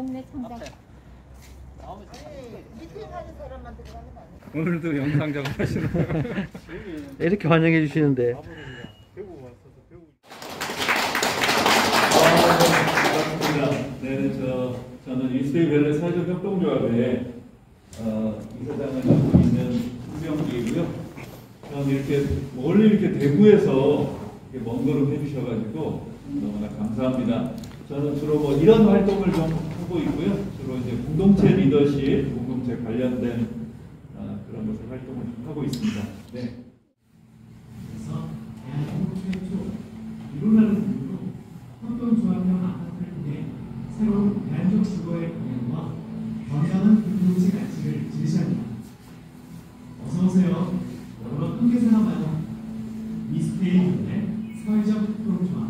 동네 창작. 밑에 사는 사람만 들어가면 안 돼. 오늘도 영상 작업하시는 이렇게 환영해 주시는데. 반갑습니다. 네, 저는 이스테이 밸리 사회적 협동조합의 이사장을 맡고 있는 홍명기이고요. 저는 이렇게 멀리 이렇게 대구에서 이렇게 먼 걸음 해주셔가지고 너무나 감사합니다. 저는 주로 뭐 이런 활동을 좀 하고 있고요. 주로 이제 공동체 리더십, 공동체 관련된 그런 것을 활동을 좀 하고 있습니다. 네. 그래서 대한민국 최초 이루라는 이유로 협동조합형 아파트를 통해 새로운 대안적 주거의 방향과 건강한 공동체 가치를 제시합니다. 어서 오세요. 여러분 함께 살아봐요. 이스테이의 사회적 협동조합.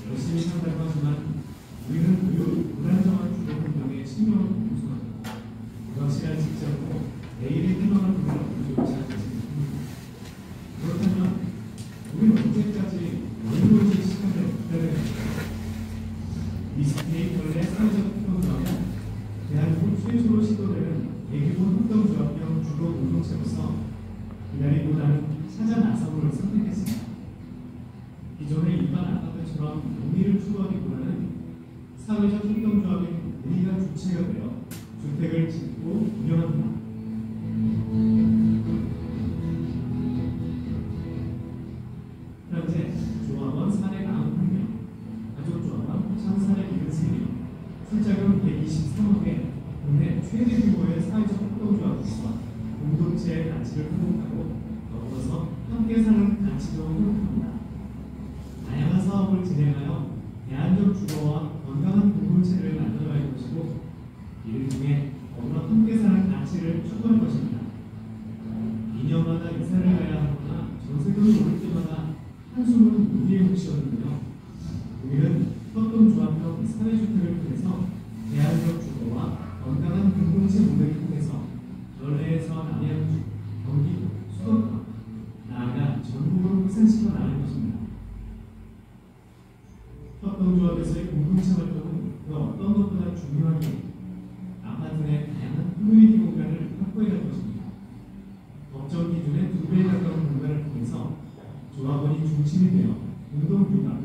열심히 산다고 하지만 우리는 불안정한 주거 환경에 신경을 공수하고 불확실한 직장으로 내일의 희망을 보내는 부족지 않습니다. 그렇다면 우리는 언제까지 원고지 시간을 기다려야 할까요? 이스테이 원래 사회적 협동조합은 대한민국 최초로 시도되는 대규모 협동조합형 주거 공동체로서 기다리보다는 찾아 나서기를 선택했습니다. 기존의 일반 아파트처럼 용의를 추구하기보다는 사회적 협동조합인 우리가 주체가 되어 주택을 짓고 운영합니다. 현재 조합원 사례 91명, 가족조합원 참 사례 73명, 출자금 123억에 국내 최대 규모의 사회적 협동조합으로서 공동체의 가치를 회복하고 더불어서 함께 사는 가치도 회복합니다. 다양한 사업을 진행하여 대안적 주거와 건강한 공동체를 만들어갈 것이고 이를 통해 더불어 함께 사는 가치를 추구할 것입니다. 2년마다 이사를 가야 하거나 전세금을 오를 때마다 한숨은 우리의 몫이었는데요. 우리는 협동조합형 사회주택을 통해서 대안적 주거와 건강한 공동체 모델을 통해서 전래에서 남양주, 경기도, 수도권, 나아가 전국으로 확산시켜 나갈 것입니다. 협동조합에서의 공동체 활동은 그 어떤 것보다 중요하게 아파트 내 다양한 커뮤니티 공간을 확보해 갈 것입니다. 법정 기준의 2배에 가까운 공간을 통해서 조합원이 중심이 되어 운동휴가,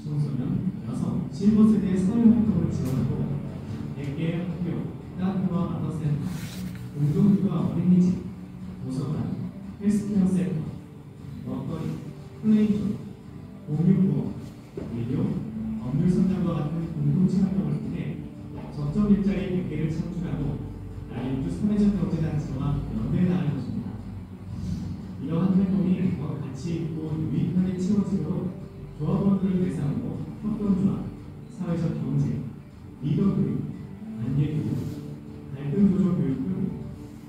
청소년, 여성, 실버세대의 사회활동을 지원하고 100개의 학교, 카페와 마더센터, 운동휴가 어린이집, 도서관, 헬스케어 센터, 먹거리, 플레이존, 공유부업, 의료, 법률 선정과 같은 공동체 활동을 통해 적정 일자리 100개를 창출하고 나이주 사회적 경제단체와 연대해 나갈 것입니다. 이러한 활동이 더 가치 있고 유익하게 채워지도록 조합원들을 대상으로 협동조합, 사회적 경제, 리더 교육, 관계 교육, 갈등 조정 교육 등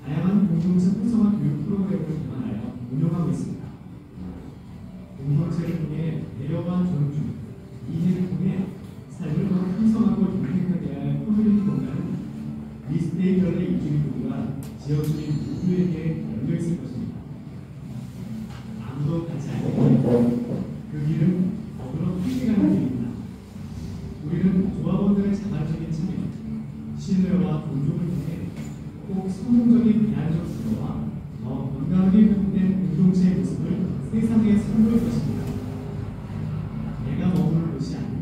다양한 공동체 활성화 교육 프로그램을 개발하여 운영하고 있습니다. 공동체를 통해 배려와 존중, 이해를 통해 삶을 더 풍성하고 윤택하게 할 커뮤니티 공간은 이스테이별의 이주민들과 지역 주민 모두에게 열려 있을 것입니다. 아무도 가지 않는 그 길은 더불어 함께 가는 길입니다. 우리는 조합원들의 자발적인 참여, 신뢰와 존중을 통해 꼭 성공적인 대안적 주거와 더 건강하게 회복된 공동체의 모습을 세상에 선보일 것입니다. 내가 머무를 곳이 아닌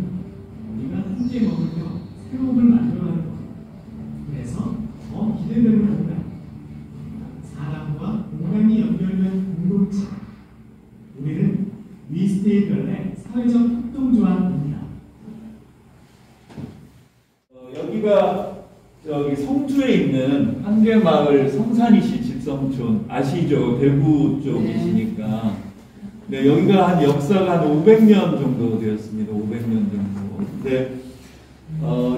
우리가 함께 머물며 새로움을 만들어가는 것. 그래서 더 기대되는 공간, 사람과 공간이 연결된 공동체. 우리는 위스테이별의 사회적 협동조합입니다. 여기가 저기 성주에 있는 한계마을 성산이시 집성촌 아시죠? 대구 쪽이시니까. 네, 여기가 한 역사가 한 500년 정도 되었습니다. 500년 정도. 근데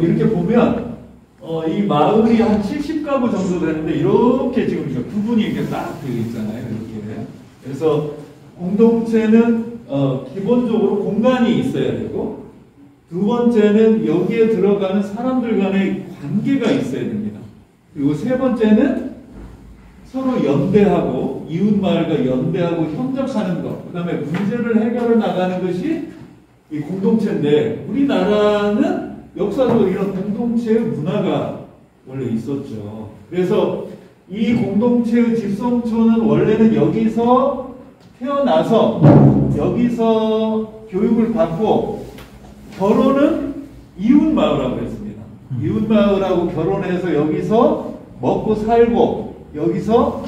이렇게 보면 이 마을이 한 70가구 정도 되는데 이렇게 지금 구분이 이렇게 딱 되어 있잖아요. 이렇게. 그래서 공동체는 기본적으로 공간이 있어야 되고 두 번째는 여기에 들어가는 사람들 간의 관계가 있어야 됩니다. 그리고 세 번째는 서로 연대하고 이웃마을과 연대하고 협력하는 것, 그 다음에 문제를 해결해 나가는 것이 이 공동체인데 우리나라는 역사적으로 이런 공동체의 문화가 원래 있었죠. 그래서 이 공동체의 집성촌은 원래는 여기서 태어나서 여기서 교육을 받고 결혼은 이웃마을하고 했습니다. 이웃마을하고 결혼해서 여기서 먹고 살고 여기서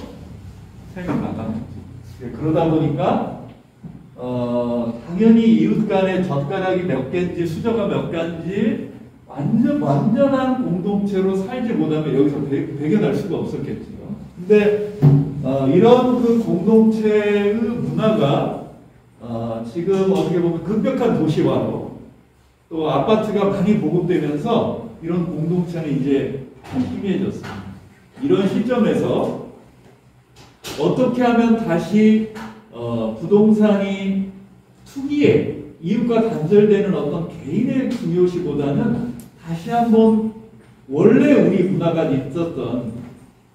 생을 나가는 거죠. 그러다 보니까 당연히 이웃 간에 젓가락이 몇 개인지 수저가 몇 개인지 완전한 공동체로 살지 못하면 여기서 배겨날 수가 없었겠죠. 근데 이런 그 공동체의 문화가 지금 어떻게 보면 급격한 도시화로 또 아파트가 많이 보급되면서 이런 공동체는 이제 희미해졌습니다. 이런 시점에서 어떻게 하면 다시 부동산이 투기에 이웃과 단절되는 어떤 개인의 중요시보다는 다시 한번 원래 우리 문화가 있었던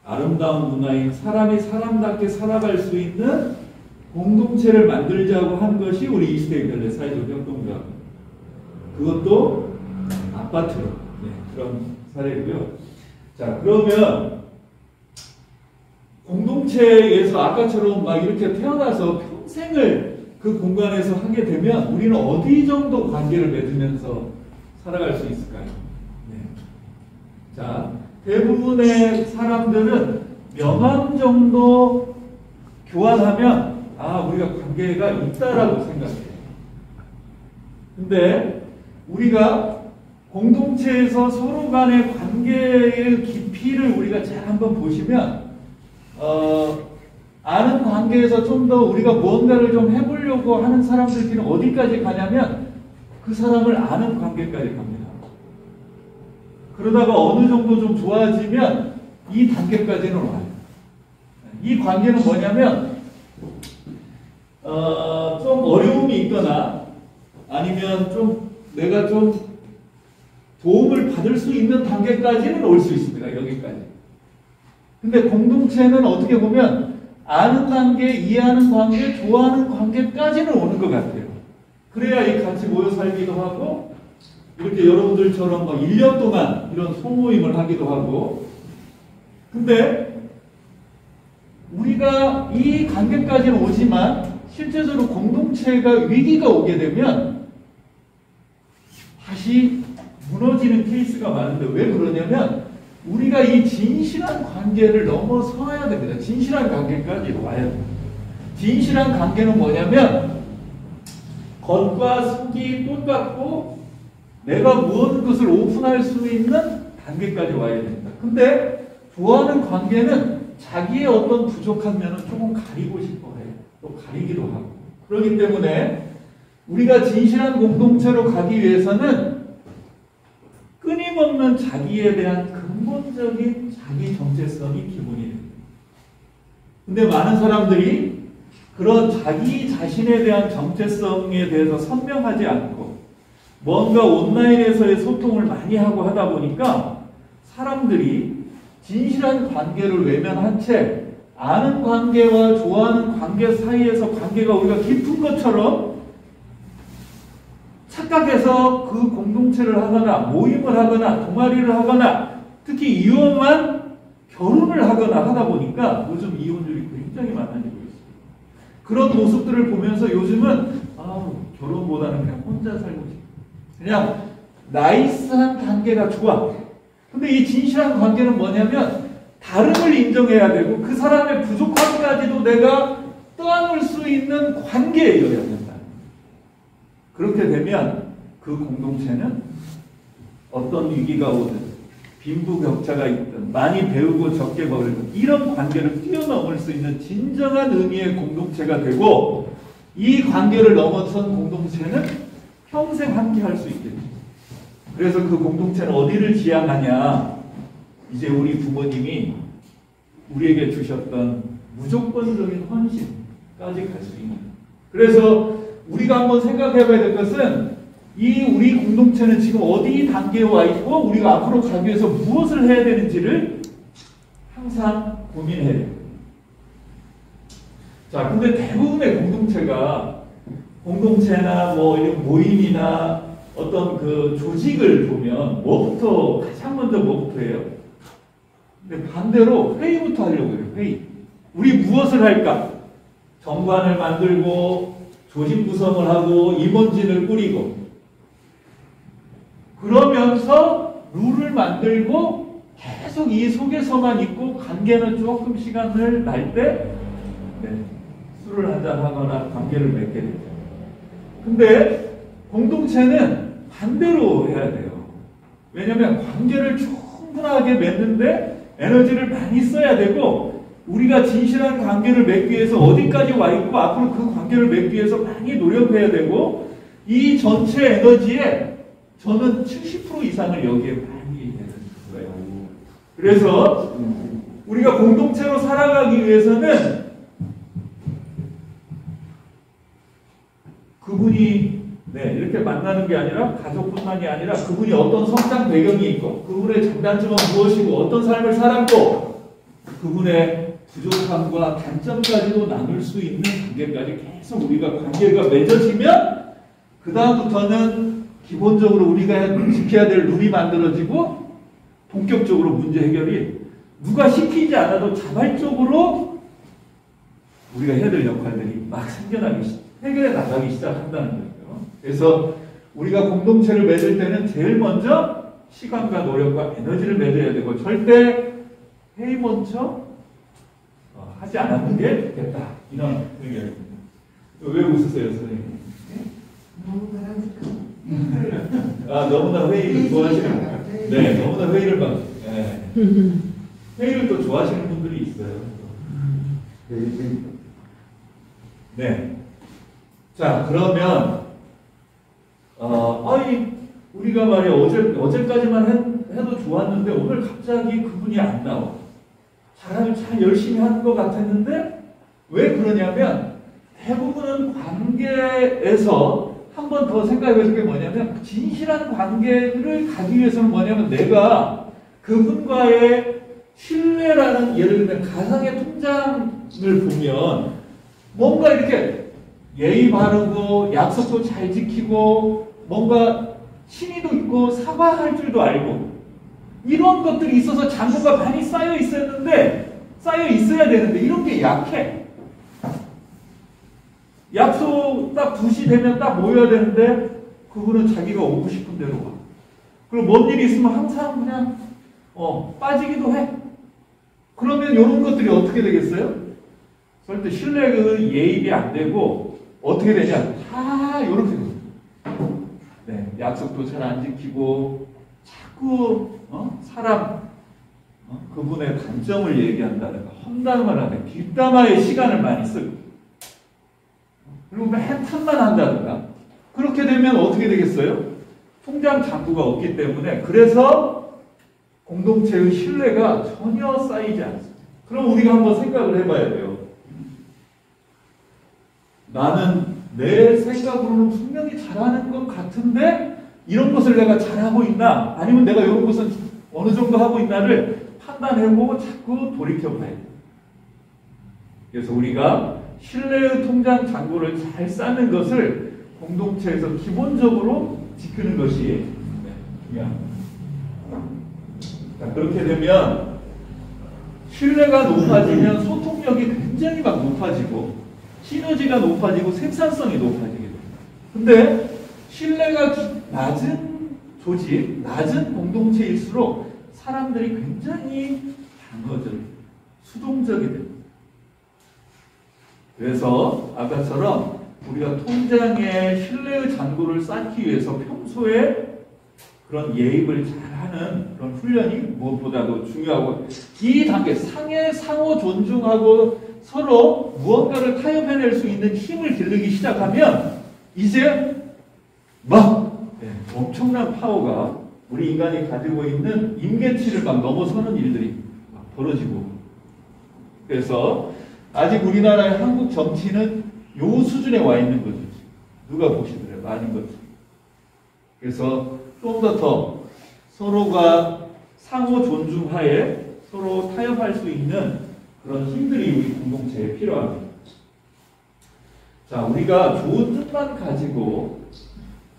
아름다운 문화인 사람이 사람답게 살아갈 수 있는 공동체를 만들자고 한 것이 우리 이시대 별내 사회적 협동조합. 그것도 아파트로. 네, 그런 사례고요. 자, 그러면 공동체에서 아까처럼 막 이렇게 태어나서 평생을 그 공간에서 하게 되면 우리는 어디 정도 관계를 맺으면서 살아갈 수 있을까요? 네. 자, 대부분의 사람들은 명함 정도 교환하면 우리가 관계가 있다라고 생각해요. 근데 우리가 공동체에서 서로 간의 관계의 깊이를 우리가 잘 한번 보시면 아는 관계에서 좀 더 우리가 무언가를 좀 해보려고 하는 사람들끼리 어디까지 가냐면 그 사람을 아는 관계까지 갑니다. 그러다가 어느 정도 좀 좋아지면 이 단계까지는 와요. 이 관계는 뭐냐면 좀 어려움이 있거나 아니면 좀 내가 좀 도움을 받을 수 있는 단계까지는 올 수 있습니다. 여기까지. 근데 공동체는 어떻게 보면 아는 관계, 이해하는 관계, 좋아하는 관계까지는 오는 것 같아요. 그래야 이 같이 모여 살기도 하고 이렇게 여러분들처럼 1년 동안 이런 소모임을 하기도 하고. 근데 우리가 이 관계까지는 오지만 실제적으로 공동체가 위기가 오게 되면 다시 무너지는 케이스가 많은데 왜 그러냐면 우리가 이 진실한 관계를 넘어서야 됩니다. 진실한 관계까지 와야 됩니다. 진실한 관계는 뭐냐면 겉과 속이 똑같고 내가 무엇 것을 오픈할 수 있는 단계까지 와야 됩니다. 근데 좋아하는 관계는 자기의 어떤 부족한 면은 조금 가리고 싶어 해요. 또 가리기도 하고. 그렇기 때문에 우리가 진실한 공동체로 가기 위해서는 끊임없는 자기에 대한 근본적인 자기 정체성이 기본이 됩니다. 근데 많은 사람들이 그런 자기 자신에 대한 정체성에 대해서 선명하지 않고 뭔가 온라인에서의 소통을 많이 하고 하다 보니까 사람들이 진실한 관계를 외면한 채 아는 관계와 좋아하는 관계 사이에서 관계가 우리가 깊은 것처럼 착각해서 그 공동체를 하거나 모임을 하거나 동아리를 하거나 특히 이혼만 결혼을 하거나 하다 보니까 요즘 이혼율이 굉장히 많아지고 있습니다. 그런 모습들을 보면서 요즘은 결혼보다는 그냥 혼자 살고 싶어. 그냥 나이스한 관계가 좋아. 근데 이 진실한 관계는 뭐냐면 다름을 인정해야 되고 그 사람의 부족함까지도 내가 떠안을 수 있는 관계여야 된다. 그렇게 되면 그 공동체는 어떤 위기가 오든 빈부격차가 있든 많이 배우고 적게 벌든 이런 관계를 뛰어넘을 수 있는 진정한 의미의 공동체가 되고 이 관계를 넘어선 공동체는 평생 함께 할 수 있겠죠. 그래서 그 공동체는 어디를 지향하냐? 이제 우리 부모님이 우리에게 주셨던 무조건적인 헌신까지 갈 수 있는. 그래서 우리가 한번 생각해 봐야 될 것은 이 우리 공동체는 지금 어디 단계에 와 있고 우리가 앞으로 가기 위해서 무엇을 해야 되는지를 항상 고민해야 돼요. 자, 근데 대부분의 공동체나 뭐 이런 모임이나 어떤 그 조직을 보면 뭐부터 가장 먼저 뭐부터 해요? 근데 반대로 회의부터 하려고 해요. 회의. 우리 무엇을 할까? 정관을 만들고 조직 구성을 하고 임원진을 꾸리고 그러면서 룰을 만들고 계속 이 속에서만 있고 관계는 조금 시간을 날 때 술을 한잔 하거나 관계를 맺게 되죠. 근데 공동체는 반대로 해야 돼요. 왜냐하면 관계를 충분하게 맺는데 에너지를 많이 써야 되고 우리가 진실한 관계를 맺기 위해서 어디까지 와 있고 앞으로 그 관계를 맺기 위해서 많이 노력해야 되고 이 전체 에너지에 저는 70% 이상을 여기에 많이 거예요. 그래서 우리가 공동체로 살아가기 위해서는 그분이 이렇게 만나는 게 아니라 가족뿐만이 아니라 그분이 어떤 성장 배경이 있고 그분의 장단점은 무엇이고 어떤 삶을 살았고 그분의 부족함과 단점까지도 나눌 수 있는 관계까지 계속 우리가 관계가 맺어지면 그 다음부터는 기본적으로 우리가 지켜야 될 룰이 만들어지고 본격적으로 문제 해결이 누가 시키지 않아도 자발적으로 우리가 해야 될 역할들이 막 생겨나기 해결해 나가기 시작한다는 거예요. 그래서 우리가 공동체를 맺을 때는 제일 먼저 시간과 노력과 에너지를 맺어야 되고 절대 회의 먼저 하지 않았는 게 좋겠다. 이런 의견입니다. 왜 웃으세요, 선생님? 너무 바람직한. 너무나 회의를 좋아하시는 분. 네, 너무나 회의를 막. 회의를 또 좋아하시는 분들이 있어요. 네. 자, 그러면 우리가 말이야 어제까지만 해도 좋았는데 오늘 갑자기 그분이 안 나와. 잘 열심히 하는 것 같았는데 왜 그러냐면 대부분은 관계에서 한 번 더 생각해 볼 게 뭐냐면 진실한 관계를 가기 위해서는 뭐냐면 내가 그분과의 신뢰라는 예를 들면 가상의 통장을 보면 뭔가 이렇게 예의 바르고 약속도 잘 지키고 뭔가 신의도 있고 사과할 줄도 알고 이런 것들이 있어서 잔고가 많이 쌓여 있어야 되는데 이런 게 약해. 약속 딱 2시 되면 딱 모여야 되는데 그분은 자기가 오고 싶은 대로 가. 그리고 뭔 일이 있으면 항상 그냥 빠지기도 해. 그러면 이런 것들이 어떻게 되겠어요? 절대 신뢰의 예입이 안 되고 어떻게 되냐? 다 이렇게 돼요. 약속도 잘 안 지키고 자꾸 그분의 단점을 얘기한다든가 험담을 하는 뒷담화에 시간을 많이 쓰고 그리고 맨 탓만 한다든가 그렇게 되면 어떻게 되겠어요? 통장 잔고가 없기 때문에 그래서 공동체의 신뢰가 전혀 쌓이지 않습니다. 그럼 우리가 한번 생각을 해봐야 돼요. 나는 내 생각으로는 분명히 잘하는 것 같은데 이런 것을 내가 잘하고 있나 아니면 내가 이런 것은 어느 정도 하고 있나를 판단해보고 자꾸 돌이켜봐야 돼요. 그래서 우리가 신뢰의 통장 잔고를 잘 쌓는 것을 공동체에서 기본적으로 지키는 것이 중요합니다. 자, 그렇게 되면 신뢰가 높아지면 소통력이 굉장히 막 높아지고 시너지가 높아지고 생산성이 높아지게 됩니다. 근데 신뢰가 낮은 조직, 낮은 공동체일수록 사람들이 굉장히 방어적이고 수동적이 됩니다. 그래서 아까처럼 우리가 통장에 신뢰의 잔고를 쌓기 위해서 평소에 그런 예입을 잘하는 그런 훈련이 무엇보다도 중요하고 이 단계 상호 존중하고 서로 무언가를 타협해낼 수 있는 힘을 기르기 시작하면 이제 막 엄청난 파워가 우리 인간이 가지고 있는 임계치를 막 넘어서는 일들이 막 벌어지고 그래서 아직 우리나라의 한국 정치는 요 수준에 와 있는 거죠. 누가 보시더래요. 많은 것들. 그래서 좀 더 서로가 상호 존중하에 서로 타협할 수 있는 그런 힘들이 우리 공동체에 필요합니다. 자, 우리가 좋은 뜻만 가지고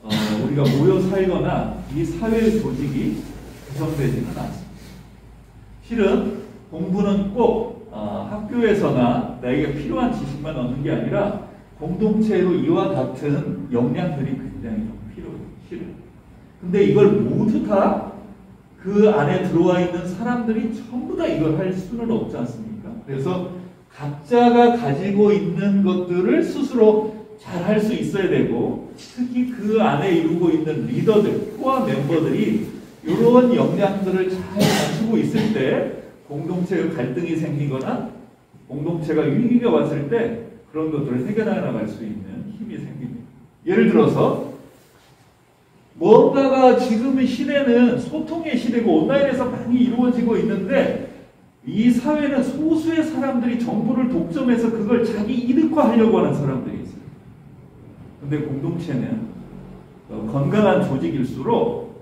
우리가 모여 살거나 이 사회 조직이 구성되지는 않습니다. 실은 공부는 꼭 학교에서나 나에게 필요한 지식만 얻는 게 아니라 공동체로 이와 같은 역량들이 굉장히 좀 필요해요. 실은. 근데 이걸 모두 다 그 안에 들어와 있는 사람들이 전부 다 이걸 할 수는 없지 않습니까? 그래서 각자가 가지고 있는 것들을 스스로 잘 할 수 있어야 되고, 특히 그 안에 이루고 있는 리더들, 코어 멤버들이 이런 역량들을 잘 갖추고 있을 때 공동체의 갈등이 생기거나 공동체가 위기가 왔을 때 그런 것들을 해결해 나갈 수 있는 힘이 생깁니다. 예를 들어서 뭔가가 지금의 시대는 소통의 시대고 온라인에서 많이 이루어지고 있는데 이 사회는 소수의 사람들이 정보를 독점해서 그걸 자기 이득화하려고 하는 사람들이 있어요. 근데 공동체는 건강한 조직일수록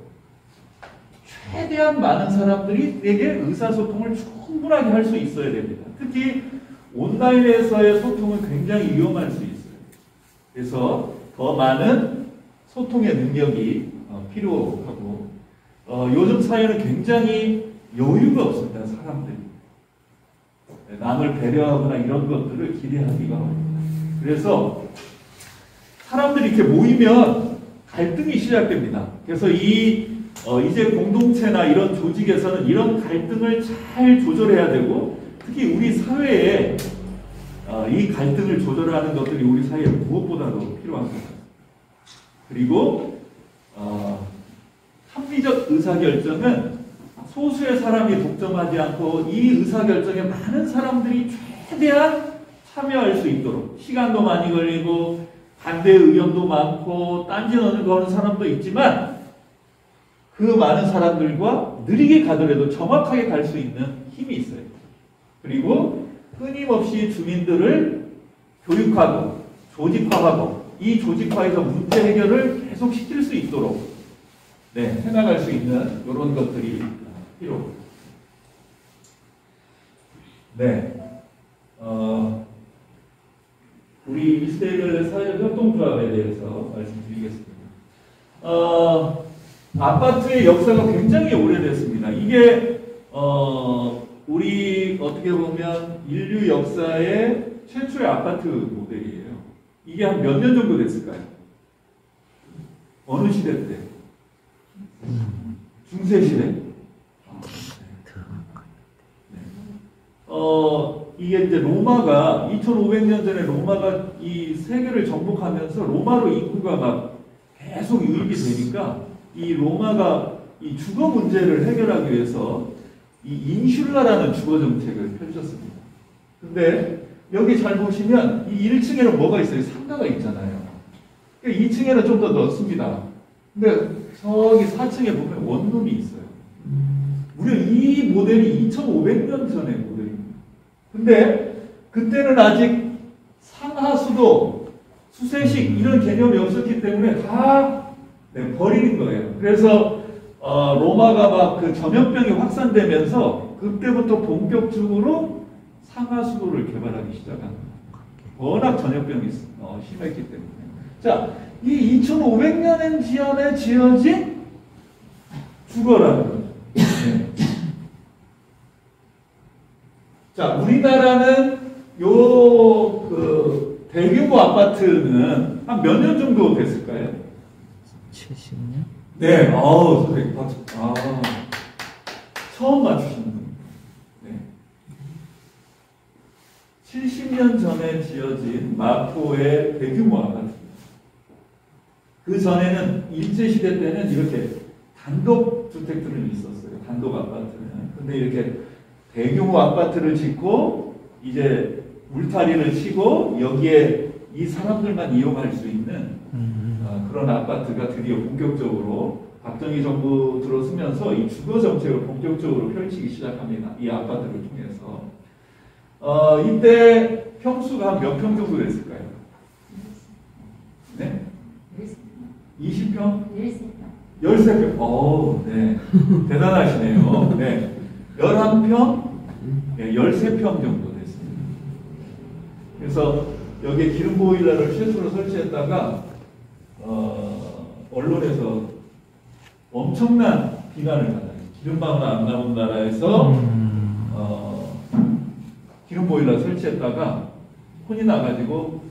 최대한 많은 사람들이 내게 의사소통을 충분하게 할 수 있어야 됩니다. 특히 온라인에서의 소통은 굉장히 위험할 수 있어요. 그래서 더 많은 소통의 능력이 필요하고, 요즘 사회는 굉장히 여유가 없습니다. 사람들이 남을 배려하거나 이런 것들을 기대하기가 어렵니다. 그래서 사람들이 이렇게 모이면 갈등이 시작됩니다. 그래서 이제 공동체나 이런 조직에서는 이런 갈등을 잘 조절해야 되고, 특히 우리 사회에 이 갈등을 조절하는 것들이 우리 사회에 무엇보다도 필요한 것 같습니다. 그리고 합리적 의사결정은 소수의 사람이 독점하지 않고 이 의사결정에 많은 사람들이 최대한 참여할 수 있도록, 시간도 많이 걸리고 반대 의견도 많고 딴지 거는 사람도 있지만 그 많은 사람들과 느리게 가더라도 정확하게 갈 수 있는 힘이 있어요. 그리고 끊임없이 주민들을 교육하고 조직화하고 이 조직화에서 문제 해결을 계속 시킬 수 있도록 해나갈 수 있는 이런 것들이 필요합니다. 우리 이스라엘 사회적 협동조합에 대해서 말씀드리겠습니다. 아파트의 역사가 굉장히 오래됐습니다. 이게 우리 어떻게 보면 인류 역사의 최초의 아파트 모델이에요. 이게 한 몇 년 정도 됐을까요? 어느 시대 때? 중세시대? 이게 이제 로마가 2500년 전에 로마가 이 세계를 정복하면서 로마로 인구가 막 계속 유입이 되니까 이 로마가 이 주거 문제를 해결하기 위해서 이 인슐라라는 주거 정책을 펼쳤습니다. 근데 여기 잘 보시면 이 1층에는 뭐가 있어요? 상가가 있잖아요. 2층에는 좀 더 넓습니다. 근데 저기 4층에 보면 원룸이 있어요. 무려 이 모델이 2500년 전의 모델입니다. 근데 그때는 아직 상하수도, 수세식 이런 개념이 없었기 때문에 다 버리는 거예요. 그래서 로마가 막 그 전염병이 확산되면서 그때부터 본격적으로 상하수도를 개발하기 시작한 거예요. 워낙 전염병이 심했기 때문에. 자, 이 2500년 지연에 지어진 주거라는 거죠. 자, 우리나라는 대규모 아파트는 한 몇 년 정도 됐을까요? 70년? 네, 선생님, 박수. 처음 맞추시는 겁니다. 70년 전에 지어진 마포의 대규모 아파트입니다. 그 전에는 일제시대 때는 이렇게 단독 주택들은 있었어요. 단독 아파트는. 근데 이렇게 대규모 아파트를 짓고 이제 울타리를 치고 여기에 이 사람들만 이용할 수 있는 그런 아파트가 드디어 본격적으로 박정희 정부 들어서면서 이 주거 정책을 본격적으로 펼치기 시작합니다. 이 아파트를 통해서. 이때 평수가 한 몇 평 정도 됐을까요? 네? 20평? 13평. 네. 대단하시네요. 네. 11평? 네, 13평 정도 됐습니다. 그래서 여기에 기름 보일러를 최초로 설치했다가 언론에서 엄청난 비난을 받아요. 기름방울 안 나온 나라에서 기름 보일러 설치했다가 혼이 나가지고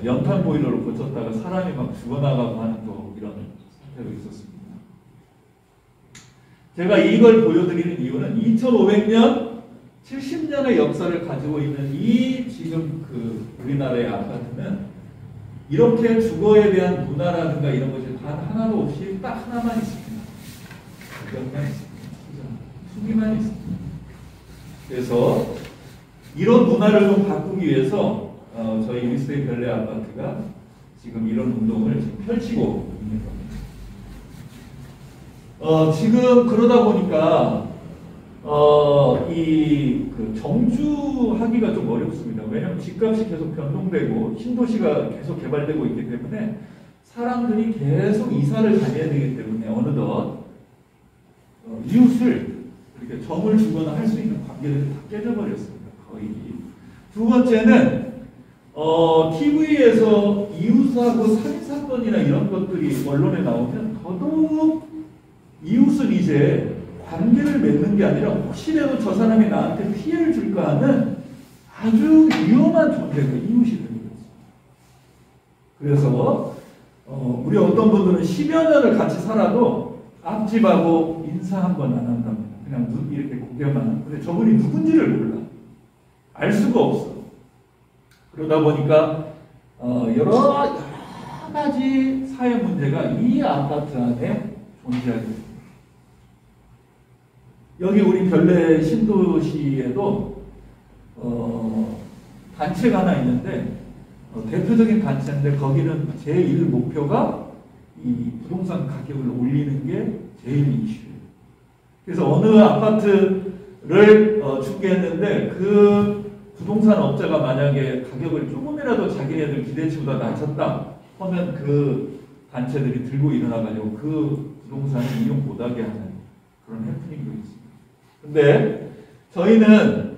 연탄 보일러로 고쳤다가 사람이 막 죽어나가고 하는 또 이런 사태도 있었습니다. 제가 이걸 보여드리는 이유는 2500년, 70년의 역사를 가지고 있는 이 지금 우리나라의 아파트는 이렇게 주거에 대한 문화라든가 이런 것이 단 하나도 없이 딱 하나만 있습니다. 가격만 있습니다. 수기만 있습니다. 그래서 이런 문화를 좀 바꾸기 위해서 저희 위스데이 별내 아파트가 지금 이런 운동을 지금 펼치고 있는 겁니다. 지금 그러다 보니까 정주하기가 좀 어렵습니다. 왜냐하면 집값이 계속 변동되고 신도시가 계속 개발되고 있기 때문에 사람들이 계속 이사를 다녀야 되기 때문에 어느덧 이웃을 이렇게 점을 주거나 할 수 있는 관계들이 다 깨져버렸습니다. 거의. 두 번째는 TV에서 이웃하고 살인사건이나 이런 것들이 언론에 나오면 더더욱 이웃은 이제 관계를 맺는 게 아니라 혹시라도 저 사람이 나한테 피해를 줄까 하는 아주 위험한 존재가 이웃이 되는 거죠. 그래서 우리 어떤 분들은 10여 년을 같이 살아도 앞집하고 인사 한 번 안 한답니다. 그냥 이렇게 고개만. 근데 저분이 누군지를 몰라. 알 수가 없어. 그러다 보니까 여러 가지 사회 문제가 이 아파트 안에 존재하게 됩니다. 여기 우리 별내 신도시에도 단체가 하나 있는데 대표적인 단체인데 거기는 제1 목표가 이 부동산 가격을 올리는 게 제일 이슈예요. 그래서 어느 아파트를 중개했는데 그 부동산 업자가 만약에 가격을 조금이라도 자기네들 기대치보다 낮췄다 하면 그 단체들이 들고 일어나가지고 그 부동산을 이용 못하게 하는 그런 해프닝도 있습니다. 근데 저희는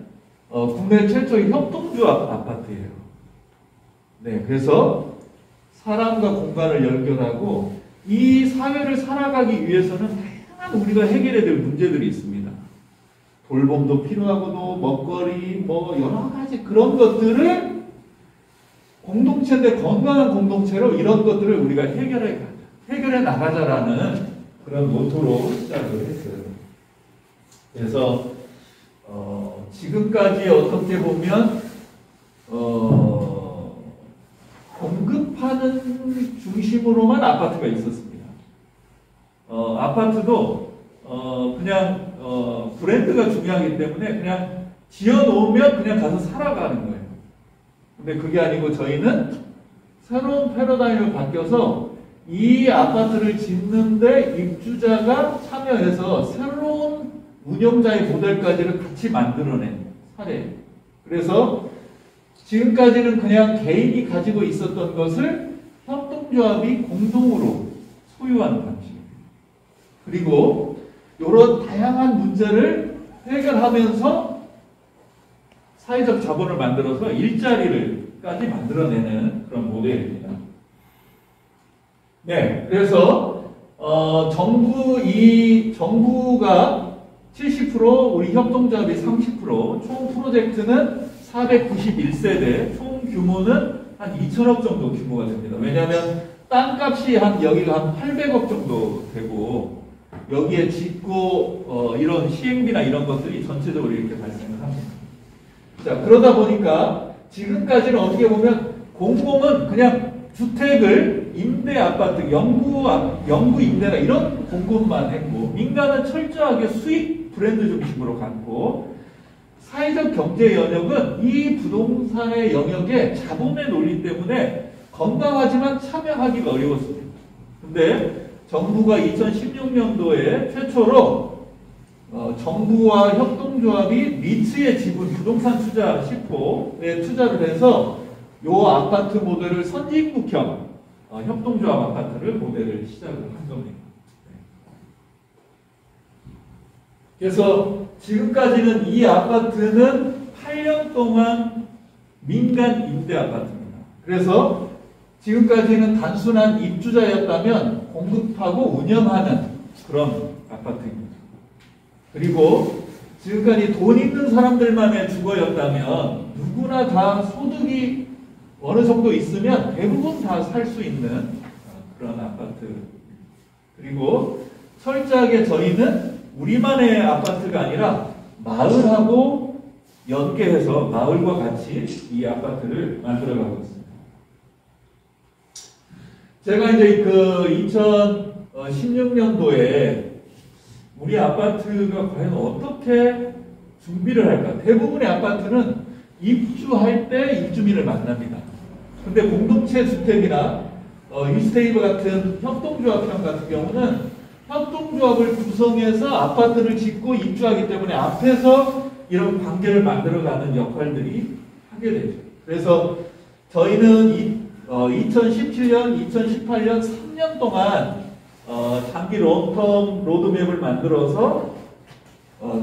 국내 최초의 협동조합 아파트예요. 네, 그래서 사람과 공간을 연결하고 이 사회를 살아가기 위해서는 다양한 우리가 해결해야 될 문제들이 있습니다. 돌봄도 필요하고도 먹거리 뭐 여러 가지 그런 것들을 공동체인데 건강한 공동체로 이런 것들을 우리가 해결해 나가자라는 그런 모토로 시작을 했어요. 그래서 지금까지 어떻게 보면 공급하는 중심으로만 아파트가 있었습니다. 아파트도 그냥 브랜드가 중요하기 때문에 그냥 지어놓으면 그냥 가서 살아가는 거예요. 근데 그게 아니고 저희는 새로운 패러다임을 바뀌어서 이 아파트를 짓는데 입주자가 참여해서 새로운 운영자의 모델까지를 같이 만들어낸 사례. 그래서 지금까지는 그냥 개인이 가지고 있었던 것을 협동조합이 공동으로 소유하는 방식입니다. 그리고 이런 다양한 문제를 해결하면서 사회적 자본을 만들어서 일자리를까지 만들어내는 그런 모델입니다. 네, 그래서 정부가 70%, 우리 협동조합이 30%, 총 프로젝트는 491세대, 총 규모는 한 2천억 정도 규모가 됩니다. 왜냐하면 땅값이 여기가 한 800억 정도 되고 여기에 짓고 이런 시행비나 이런 것들이 전체적으로 이렇게 발생을 합니다. 자, 그러다 보니까 지금까지는 어떻게 보면 공공은 그냥 주택을 임대 아파트, 영구 임대나 이런 공급만 했고 민간은 철저하게 수익 브랜드 중심으로 갔고 사회적 경제 영역은 이 부동산의 영역에 자본의 논리 때문에 건강하지만 참여하기가 어려웠습니다. 근데 정부가 2016년도에 최초로 정부와 협동조합이 리츠의 지분 부동산 투자 10호에 투자를 해서 이 아파트 모델을 선진국형 협동조합 아파트를 모델을 시작을 한 겁니다. 그래서 지금까지는 이 아파트는 8년 동안 민간 임대 아파트입니다. 그래서 지금까지는 단순한 입주자였다면 공급하고 운영하는 그런 아파트입니다. 그리고 지금까지 돈 있는 사람들만의 주거였다면 누구나 다 소득이 어느 정도 있으면 대부분 다 살 수 있는 그런 아파트. 그리고 철저하게 저희는 우리만의 아파트가 아니라 마을하고 연계해서 마을과 같이 이 아파트를 만들어가고 있습니다. 제가 이제 그 2016년도에 우리 아파트가 과연 어떻게 준비를 할까? 대부분의 아파트는 입주할 때 입주민을 만납니다. 근데 공동체 주택이나 유스테이블 같은 협동조합형 같은 경우는 협동조합을 구성해서 아파트를 짓고 입주하기 때문에 앞에서 이런 관계를 만들어가는 역할들이 하게 되죠. 그래서 저희는 2017년, 2018년 3년 동안 장기 롱텀 로드맵을 만들어서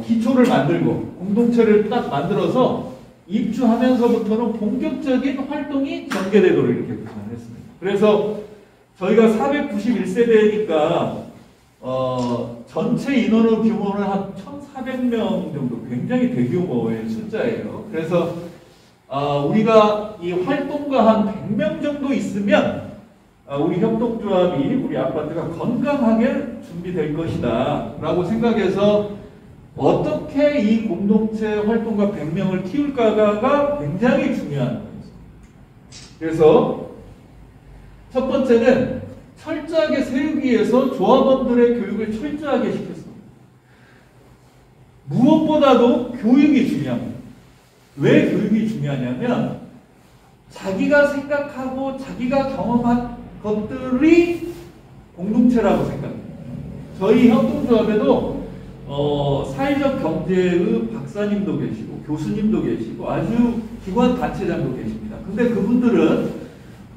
기초를 만들고 공동체를 딱 만들어서 입주하면서부터는 본격적인 활동이 전개되도록 이렇게 구성했습니다. 그래서 저희가 491세대니까 전체 인원의 규모는 한 1,400명 정도, 굉장히 대규모의 숫자예요. 그래서 우리가 이 활동가 한 100명 정도 있으면 우리 협동조합이 우리 아파트가 건강하게 준비될 것이다 라고 생각해서 어떻게 이 공동체 활동가 100명을 키울까가 굉장히 중요한 거예요. 그래서 첫 번째는 철저하게 세우기 위해서 조합원들의 교육을 철저하게 시켰습니다. 무엇보다도 교육이 중요합니다. 왜 교육이 중요하냐면 자기가 생각하고 자기가 경험한 것들이 공동체라고 생각합니다. 저희 협동조합에도 사회적 경제의 박사님도 계시고 교수님도 계시고 아주 기관 단체장도 계십니다. 근데 그분들은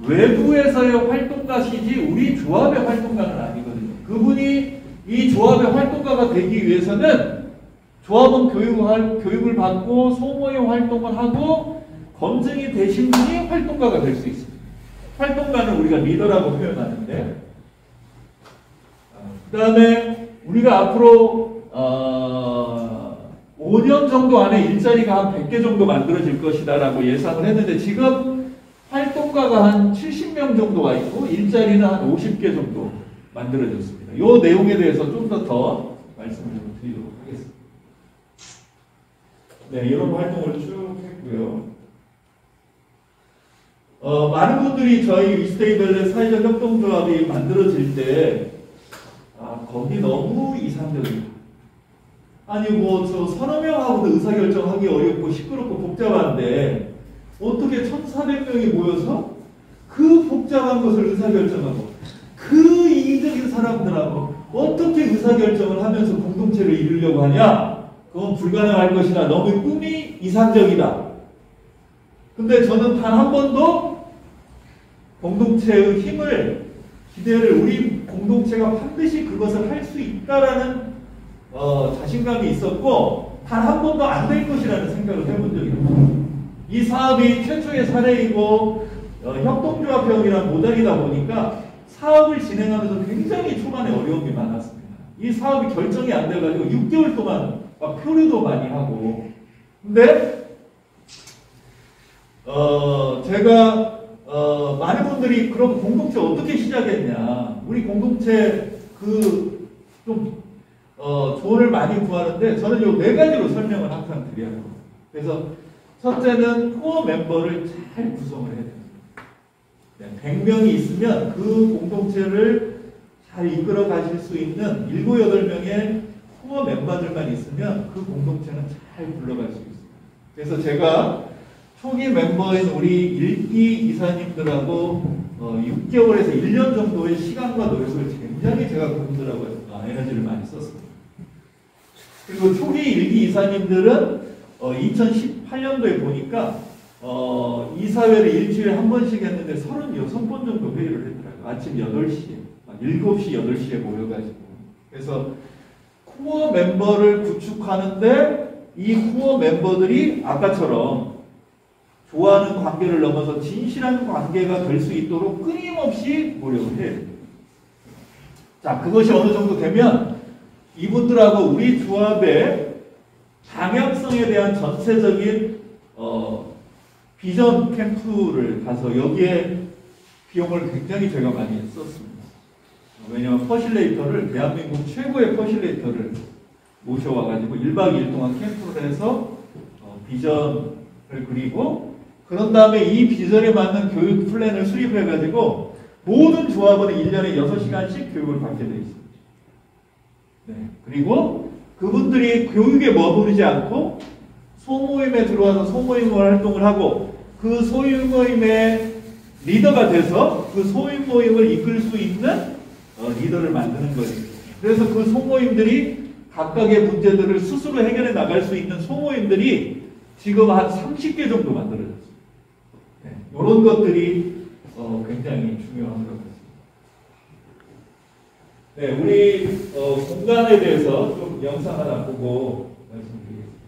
외부에서의 활동가시지 우리 조합의 활동가는 아니거든요. 그분이 이 조합의 활동가가 되기 위해서는 조합원 교육을 받고 소모의 활동을 하고 검증이 되신 분이 활동가가 될 수 있습니다. 활동가는 우리가 리더라고 표현하는데, 그 다음에 우리가 앞으로 5년 정도 안에 일자리가 한 100개 정도 만들어질 것이다 라고 예상을 했는데 지금 활동가가 한 70명 정도가 있고 일자리는 한 50개 정도 만들어졌습니다. 이 내용에 대해서 좀 더 말씀을 좀 드리도록 하겠습니다. 네, 이런 활동을 쭉 했고요. 많은 분들이 저희 이스테이블의 사회적 협동조합이 만들어질 때 거기 너무 이상적이다. 아니 뭐 저 서너 명하고도 의사결정하기 어렵고 시끄럽고 복잡한데 어떻게 1,400명이 모여서 그 복잡한 것을 의사결정하고 그 이기적인 사람들하고 어떻게 의사결정을 하면서 공동체를 이루려고 하냐? 그건 불가능할 것이다. 너무 꿈이 이상적이다. 근데 저는 단 한 번도 공동체의 힘을, 기대를 우리 공동체가 반드시 그것을 할 수 있다라는 자신감이 있었고 단 한 번도 안 될 것이라는 생각을 해본 적이 없어요. 이 사업이 최초의 사례이고 협동조합형이란 모델이다 보니까 사업을 진행하면서 굉장히 초반에 어려움이 많았습니다. 이 사업이 결정이 안 돼가지고 6개월 동안 막 표류도 많이 하고. 근데 제가 많은 분들이 그럼 공동체 어떻게 시작했냐, 우리 공동체 조언을 많이 구하는데 저는 요 4가지로 설명을 항상 드려요. 그래서 첫째는 코어 멤버를 잘 구성을 해야 됩니다. 100명이 있으면 그 공동체를 잘 이끌어 가실 수 있는 7, 8명의 코어 멤버들만 있으면 그 공동체는 잘 굴러갈 수 있습니다. 그래서 제가 초기 멤버인 우리 일기 이사님들하고 6개월에서 1년 정도의 시간과 노력을 굉장히 제가 그분들하고 에너지를 많이 썼습니다. 그리고 초기 일기 이사님들은 2018년도에 보니까 이사회를 일주일에 한 번씩 했는데 36번 정도 회의를 했더라고요. 아침 8시에 7시, 8시에 모여가지고. 그래서 코어 멤버를 구축하는데 이 코어 멤버들이 아까처럼 좋아하는 관계를 넘어서 진실한 관계가 될 수 있도록 끊임없이 노력을 해야 됩니다. 자, 그것이 어느 정도 되면 이분들하고 우리 조합의 방향성에 대한 전체적인 비전 캠프를 가서 여기에 비용을 굉장히 제가 많이 썼습니다. 왜냐하면 퍼실레이터를 대한민국 최고의 퍼실레이터를 모셔와가지고 1박 2일 동안 캠프를 해서 비전을 그리고 그런 다음에 이 비전에 맞는 교육 플랜을 수립해가지고 모든 조합원은 1년에 6시간씩 교육을 받게 되어 있습니다. 네. 그리고 그분들이 교육에 머무르지 않고 소모임에 들어와서 소모임 활동을 하고 그 소모임의 리더가 돼서 그 소모임을 이끌 수 있는 리더를 만드는 거예요. 그래서 그 소모임들이 각각의 문제들을 스스로 해결해 나갈 수 있는 소모임들이 지금 한 30개 정도 만들어졌어요. 네. 이런 것들이 굉장히 중요한 것 같습니다. 네, 우리 공간에 대해서 좀 영상 하나 보고 말씀드리겠습니다.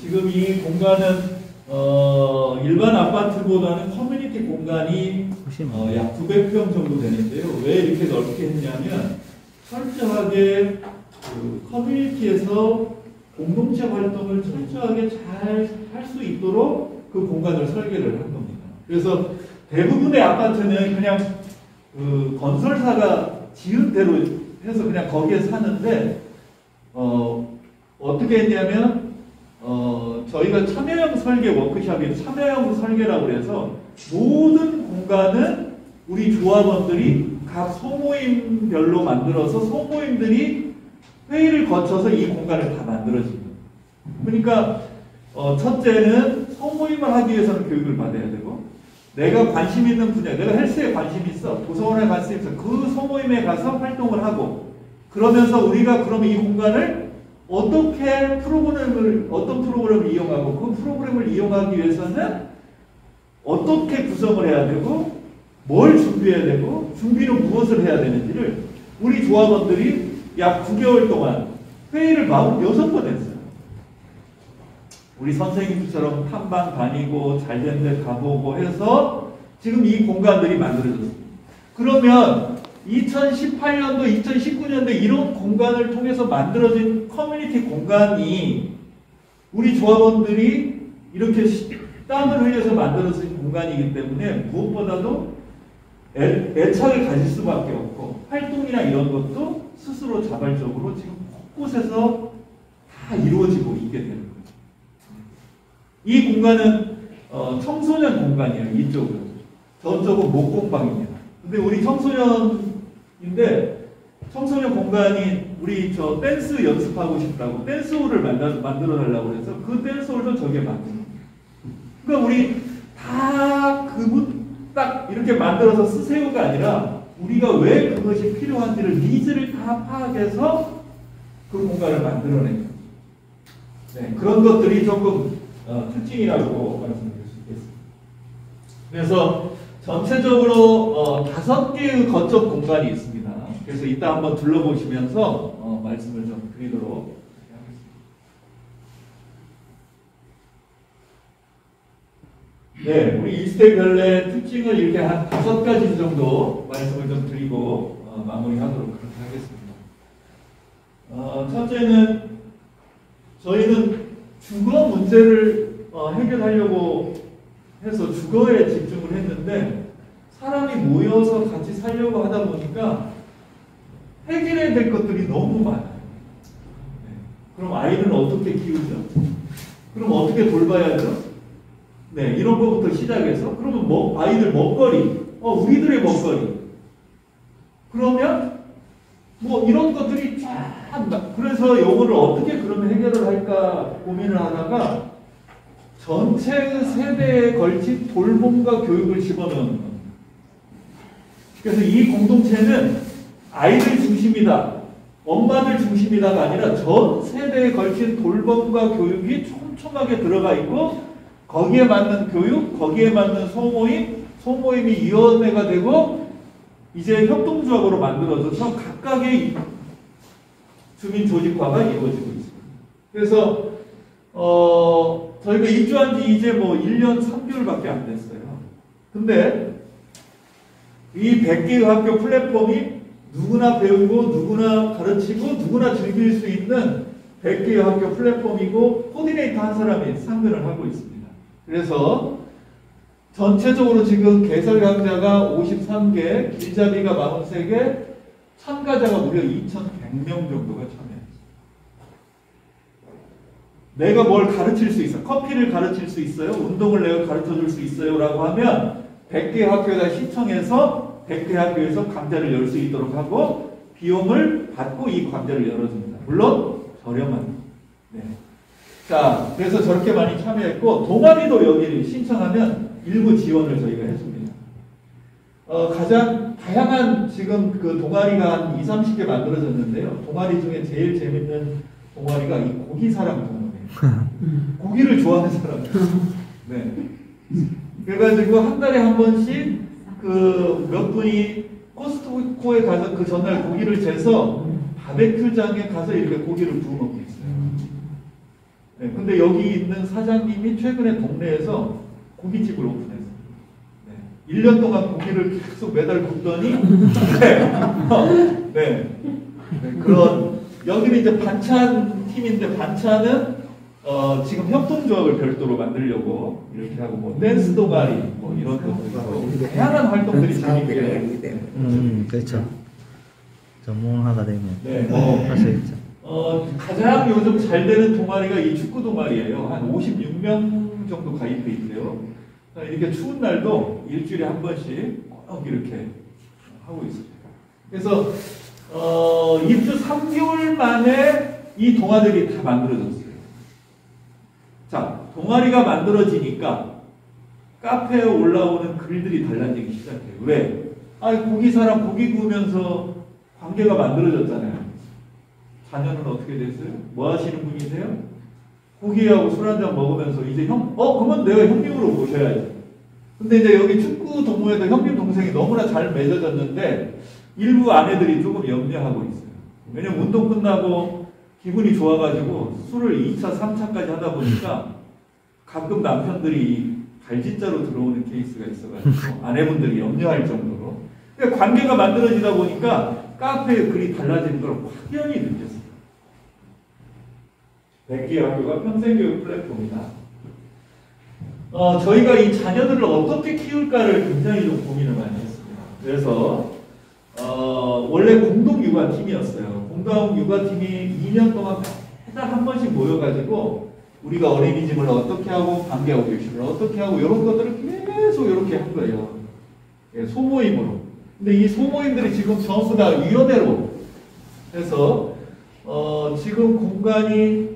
지금 이 공간은 일반 아파트보다는 커뮤니티 공간이 약 900평 정도 되는데요. 왜 이렇게 넓게 했냐면 철저하게 그 커뮤니티에서 공동체 활동을 철저하게 잘 할 수 있도록 그 공간을 설계를 한 겁니다. 그래서 대부분의 아파트는 그냥 그 건설사가 지은 대로 해서 그냥 거기에 사는데 어떻게 했냐면 저희가 참여형 설계 워크숍이 참여형 설계라고 해서 모든 공간은 우리 조합원들이 각 소모임별로 만들어서 소모임들이 회의를 거쳐서 이 공간을 다 만들어집니다. 그러니까 첫째는 소모임을 하기 위해서는 교육을 받아야 되고 내가 관심 있는 분야, 내가 헬스에 관심 있어, 도서관에 관심 있어, 그 소모임에 가서 활동을 하고 그러면서 우리가 그러면 이 공간을 어떤 프로그램을 이용하고 그 프로그램을 이용하기 위해서는 어떻게 구성을 해야 되고 뭘 준비해야 되고 준비는 무엇을 해야 되는지를 우리 조합원들이 약 9개월 동안 회의를 46번 했어요. 우리 선생님처럼 탐방 다니고 잘된 데 가보고 해서 지금 이 공간들이 만들어졌습니다. 그러면 2018년도, 2019년도 이런 공간을 통해서 만들어진 커뮤니티 공간이 우리 조합원들이 이렇게 땀을 흘려서 만들어진 공간이기 때문에 무엇보다도 애착을 가질 수밖에 없고 활동이나 이런 것도 스스로 자발적으로 지금 곳곳에서 다 이루어지고 있게 되는 거죠. 이 공간은 청소년 공간이에요. 이쪽은. 저쪽은 목공방입니다. 근데 우리 청소년인데 청소년 공간이 우리 저 댄스 연습하고 싶다고 댄스홀을 만들어 달라고 해서 그 댄스홀도 저게 만들어. 그러니까 우리 다 그분 딱 이렇게 만들어서 쓰세요가 아니라 우리가 왜 그것이 필요한지를 니즈를 다 파악해서 그 공간을 만들어낸 거죠. 네, 그런 것들이 조금 특징이라고 말씀드릴 수 있겠습니다. 그래서 전체적으로 5개의 거점 공간이 있습니다. 그래서 이따 한번 둘러보시면서 말씀을 좀 드리도록 하겠습니다. 네, 우리 이스테 별의 특징을 이렇게 한 5가지 정도 말씀을 좀 드리고 마무리하도록 그렇게 하겠습니다. 첫째는 저희는 주거 문제를 해결하려고 해서 주거에 집중을 했는데 사람이 모여서 같이 살려고 하다 보니까 해결해야 될 것들이 너무 많아요. 네. 그럼 아이들은 어떻게 키우죠? 그럼 어떻게 돌봐야죠? 네, 이런 것부터 시작해서 그러면 아이들 먹거리, 우리들의 먹거리. 그러면 뭐 이런 것들이 쫙 그래서 요거를 어떻게 그러면 해결을 할까 고민을 하다가 전체 세대에 걸친 돌봄과 교육을 집어넣는 겁니다. 그래서 이 공동체는 아이들 중심이다, 엄마들 중심이다가 아니라 전 세대에 걸친 돌봄과 교육이 촘촘하게 들어가 있고 거기에 맞는 교육, 거기에 맞는 소모임이 위원회가 되고 이제 협동조합으로 만들어져서 각각의 주민 조직화가 이루어지고 있습니다. 그래서 저희가 입주한 지 이제 뭐 1년 3개월밖에 안 됐어요. 근데 이 100개의 학교 플랫폼이 누구나 배우고 누구나 가르치고 누구나 즐길 수 있는 100개의 학교 플랫폼이고 코디네이터 한 사람이 상근을 하고 있습니다. 그래서 전체적으로 지금 개설 강좌가 53개, 길잡이가 43개, 참가자가 무려 2,100명 정도가 참여했어요. 내가 뭘 가르칠 수 있어? 커피를 가르칠 수 있어요? 운동을 내가 가르쳐 줄 수 있어요? 라고 하면 100개 학교에다 신청해서 100개 학교에서 강좌를 열 수 있도록 하고 비용을 받고 이 강좌를 열어줍니다. 물론 저렴한. 네. 자, 그래서 저렇게 많이 참여했고 동아리도 여기를 신청하면 일부 지원을 저희가 해줍니다. 가장 다양한 지금 그 동아리가 한 20, 30개 만들어졌는데요. 동아리 중에 제일 재밌는 동아리가 이 고기사랑 동아리예요. 고기를 좋아하는 사람. 네. 그래가지고 한 달에 한 번씩 그 몇 분이 코스트코에 가서 그 전날 고기를 재서 바베큐장에 가서 이렇게 고기를 구워 먹고 있어요. 네. 근데 여기 있는 사장님이 최근에 동네에서 고깃집을 오픈했어요. 네. 1년 동안 고기를 계속 매달 굽더니 네. 그런 여기는 이제 반찬 팀인데 반찬은 지금 협동조합을 별도로 만들려고 이렇게 하고 뭐 댄스 동아리 뭐 이런 것도 다양한 활동들이 진행되게 그렇죠. 전문화가 되면 네. 할 수 있죠. 가장 요즘 잘 되는 동아리가 이 축구 동아리예요. 한 56명 정도 가입돼 있대요. 이렇게 추운 날도 일주일에 한 번씩 꼭 이렇게 하고 있습니다. 그래서 입주 3개월 만에 이 동아들이 다 만들어졌어요. 자, 동아리가 만들어지니까 카페에 올라오는 글들이 달라지기 시작해요. 왜? 고기사람 고기 구우면서 관계가 만들어졌잖아요. 자녀는 어떻게 됐어요? 뭐 하시는 분이세요? 고기하고 술 한잔 먹으면서 이제 그러면 내가 형님으로 모셔야지. 근데 이제 여기 축구 동호회도 형님 동생이 너무나 잘 맺어졌는데 일부 아내들이 조금 염려하고 있어요. 왜냐면 운동 끝나고 기분이 좋아가지고 술을 2차, 3차까지 하다 보니까 가끔 남편들이 갈짓자로 들어오는 케이스가 있어가지고 아내분들이 염려할 정도로. 그러니까 관계가 만들어지다 보니까 카페의 글이 달라지는 걸 확연히 느꼈어요. 백기 학교가 평생교육 플랫폼이다. 저희가 이 자녀들을 어떻게 키울까를 굉장히 좀 고민을 많이 했습니다. 그래서 원래 공동육아팀이었어요. 공동육아팀이 2년 동안 매달 한 번씩 모여가지고 우리가 어린이집을 어떻게 하고 관계하고 교실을 어떻게 하고 이런 것들을 계속 이렇게 한 거예요. 예, 소모임으로. 근데 이 소모임들이 지금 전부 다 위원회로 해서 지금 공간이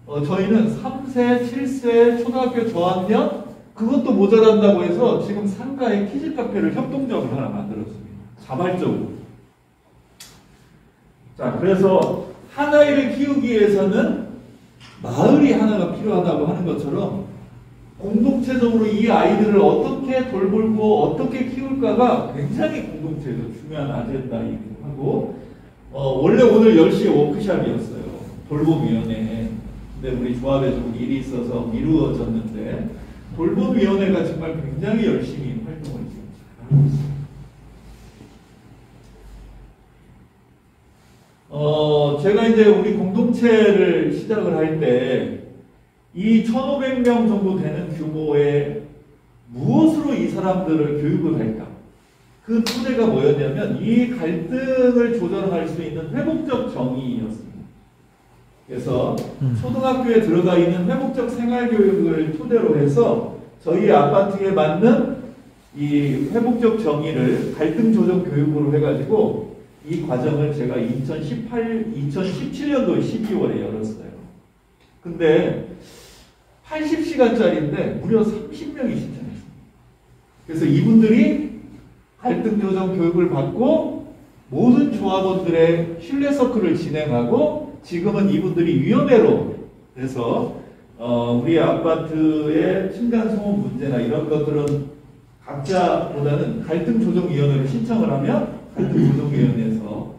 저희는 3세, 7세 초등학교 저학년 그것도 모자란다고 해서 지금 상가에 키즈 카페를 협동적으로 하나 만들었습니다. 자발적으로. 자, 그래서 한 아이를 키우기 위해서는 마을이 하나가 필요하다고 하는 것처럼 공동체적으로 이 아이들을 어떻게 돌보고 어떻게 키울까가 굉장히 공동체에서 중요한 아젠다이기도 하고 원래 오늘 10시에 워크숍이었어요. 돌봄위원회. 근데 우리 조합에 좀 일이 있어서 미루어졌는데 돌봄위원회가 정말 굉장히 열심히 활동을 지금 잘하고 있습니다. 제가 이제 우리 공동체를 시작을 할 때 이 1,500명 정도 되는 규모의 무엇으로 이 사람들을 교육을 할까? 그 토대가 뭐였냐면 이 갈등을 조절할 수 있는 회복적 정의였습니다. 그래서 초등학교에 들어가 있는 회복적 생활교육을 토대로 해서 저희 아파트에 맞는 이 회복적 정의를 갈등 조정 교육으로 해가지고 이 과정을 제가 2017년도 12월에 열었어요. 근데 80시간짜리인데 무려 30명이 신청했어요. 그래서 이분들이 갈등 조정 교육을 받고 모든 조합원들의 신뢰 서클을 진행하고 지금은 이분들이 위원회로 해서 우리 아파트의 층간소음 문제나 이런 것들은 각자보다는 갈등조정위원회로 신청을 하면 갈등조정위원회에서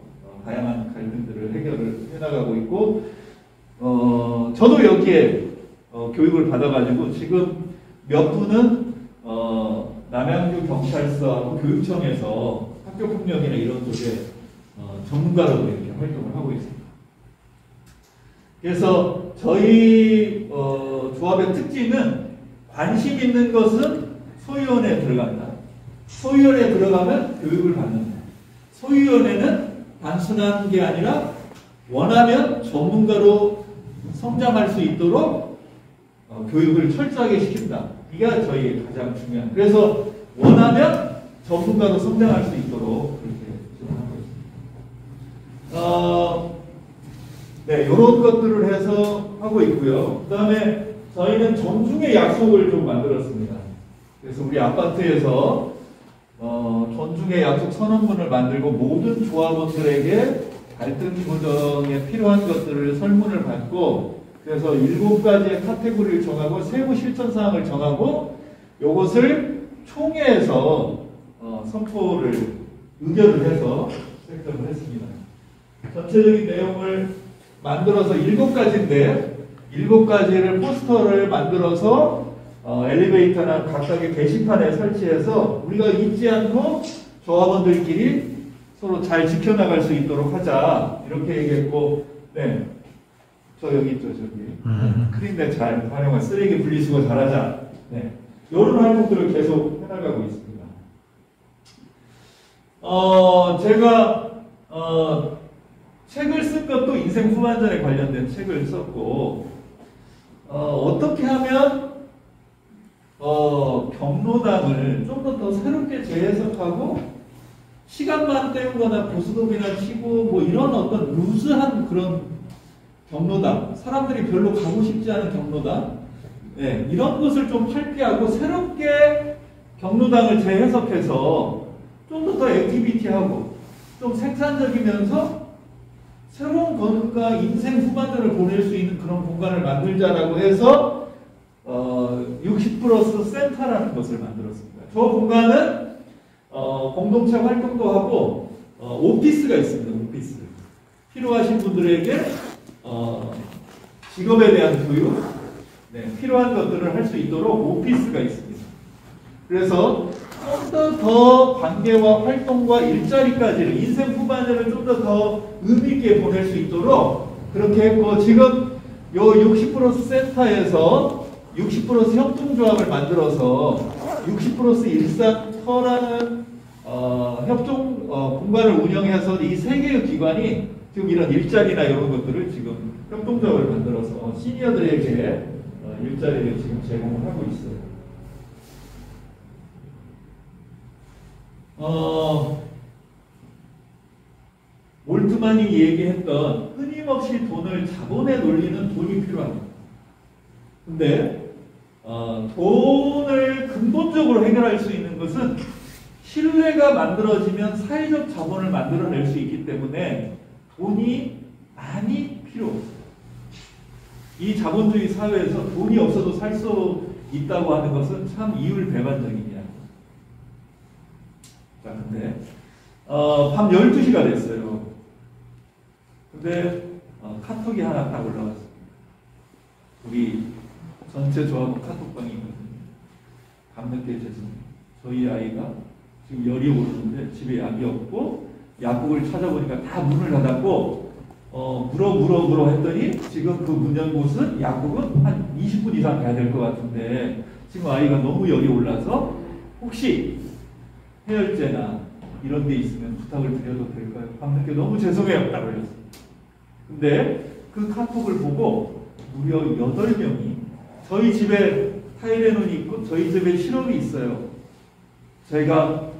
다양한 갈등들을 해결을 해나가고 있고 저도 여기에 교육을 받아가지고 지금 몇 분은 남양주 경찰서하고 교육청에서 학교폭력이나 이런 쪽에 전문가로 이렇게 활동을 하고 있습니다. 그래서 저희 조합의 특징은 관심 있는 것은 소위원회에 들어간다. 소위원회에 들어가면 교육을 받는다. 소위원회는 단순한 게 아니라 원하면 전문가로 성장할 수 있도록 교육을 철저하게 시킨다. 이게 저희 가장 중요한. 그래서 원하면 전문가로 성장할 수 있도록 그렇게 지원하고 있습니다. 네, 이런 것들을 해서 하고 있고요. 그 다음에 저희는 존중의 약속을 좀 만들었습니다. 그래서 우리 아파트에서 존중의 약속 선언문을 만들고 모든 조합원들에게 갈등 조정에 필요한 것들을 설문을 받고 그래서 7가지의 카테고리를 정하고 세부 실천 사항을 정하고 이것을 총회에서 선포를 의결을 해서 채택을 했습니다. 전체적인 내용을 만들어서 7가지인데 7가지를 포스터를 만들어서 엘리베이터나 각각의 게시판에 설치해서 우리가 잊지 않고 조합원들끼리 서로 잘 지켜나갈 수 있도록 하자 이렇게 얘기했고 네, 저 여기 있죠 저기 크린백 잘 활용한 쓰레기 분리수거 잘하자 네, 이런 활동들을 계속 해나가고 있습니다. 제가 책을 쓴 것도 인생 후반전에 관련된 책을 썼고 어떻게 하면 경로당을 좀 더 새롭게 재해석하고 시간만 때우거나 보수도비나 치고 뭐 이런 어떤 루즈한 그런 경로당 사람들이 별로 가고 싶지 않은 경로당 네, 이런 것을 좀 탈피하고 새롭게 경로당을 재해석해서 좀 더 액티비티하고 좀 생산적이면서 새로운 건가 인생 후반전을 보낼 수 있는 그런 공간을 만들자라고 해서 60+ 센터라는 것을 만들었습니다. 저 공간은 공동체 활동도 하고 오피스가 있습니다. 오피스 필요하신 분들에게 직업에 대한 교육 네, 필요한 것들을 할 수 있도록 오피스가 있습니다. 그래서 좀 더 관계와 활동과 일자리까지를 인생 후반전을 좀 더 의미 있게 보낼 수 있도록 그렇게 했고, 지금 요 60+ 센터에서 60+ 협동조합을 만들어서 60+ 일상터라는 협동 공간을 운영해서 이 세 개의 기관이 지금 이런 일자리나 이런 것들을 지금 협동조합을 만들어서 시니어들에게 일자리를 지금 제공을 하고 있어요. 몰트만이 얘기했던 끊임없이 자본에 놀리는 돈이 필요합니다. 근데 돈을 근본적으로 해결할 수 있는 것은 신뢰가 만들어지면 사회적 자본을 만들어낼 수 있기 때문에 돈이 많이 필요 없어요. 이 자본주의 사회에서 돈이 없어도 살 수 있다고 하는 것은 참 이율배반적인 이야기. 자, 근데 밤 12시가 됐어요. 근데 카톡이 하나 딱 올라왔습니다. 우리 전체 조합원 카톡방이 있거든요. 밤늦게 죄송해요. 저희 아이가 지금 열이 오르는데 집에 약이 없고 약국을 찾아보니까 다 문을 닫았고 물어 했더니 지금 그 문 연 곳은 약국은 한 20분 이상 가야 될 것 같은데 지금 아이가 너무 열이 올라서 혹시 해열제나 이런 데 있으면 부탁을 드려도 될까요? 밤늦게 너무 죄송해요. 딱 올렸어요. 근데 그 카톡을 보고 무려 8명이 저희 집에 타이레논이 있고 저희 집에 실험이 있어요. 저희가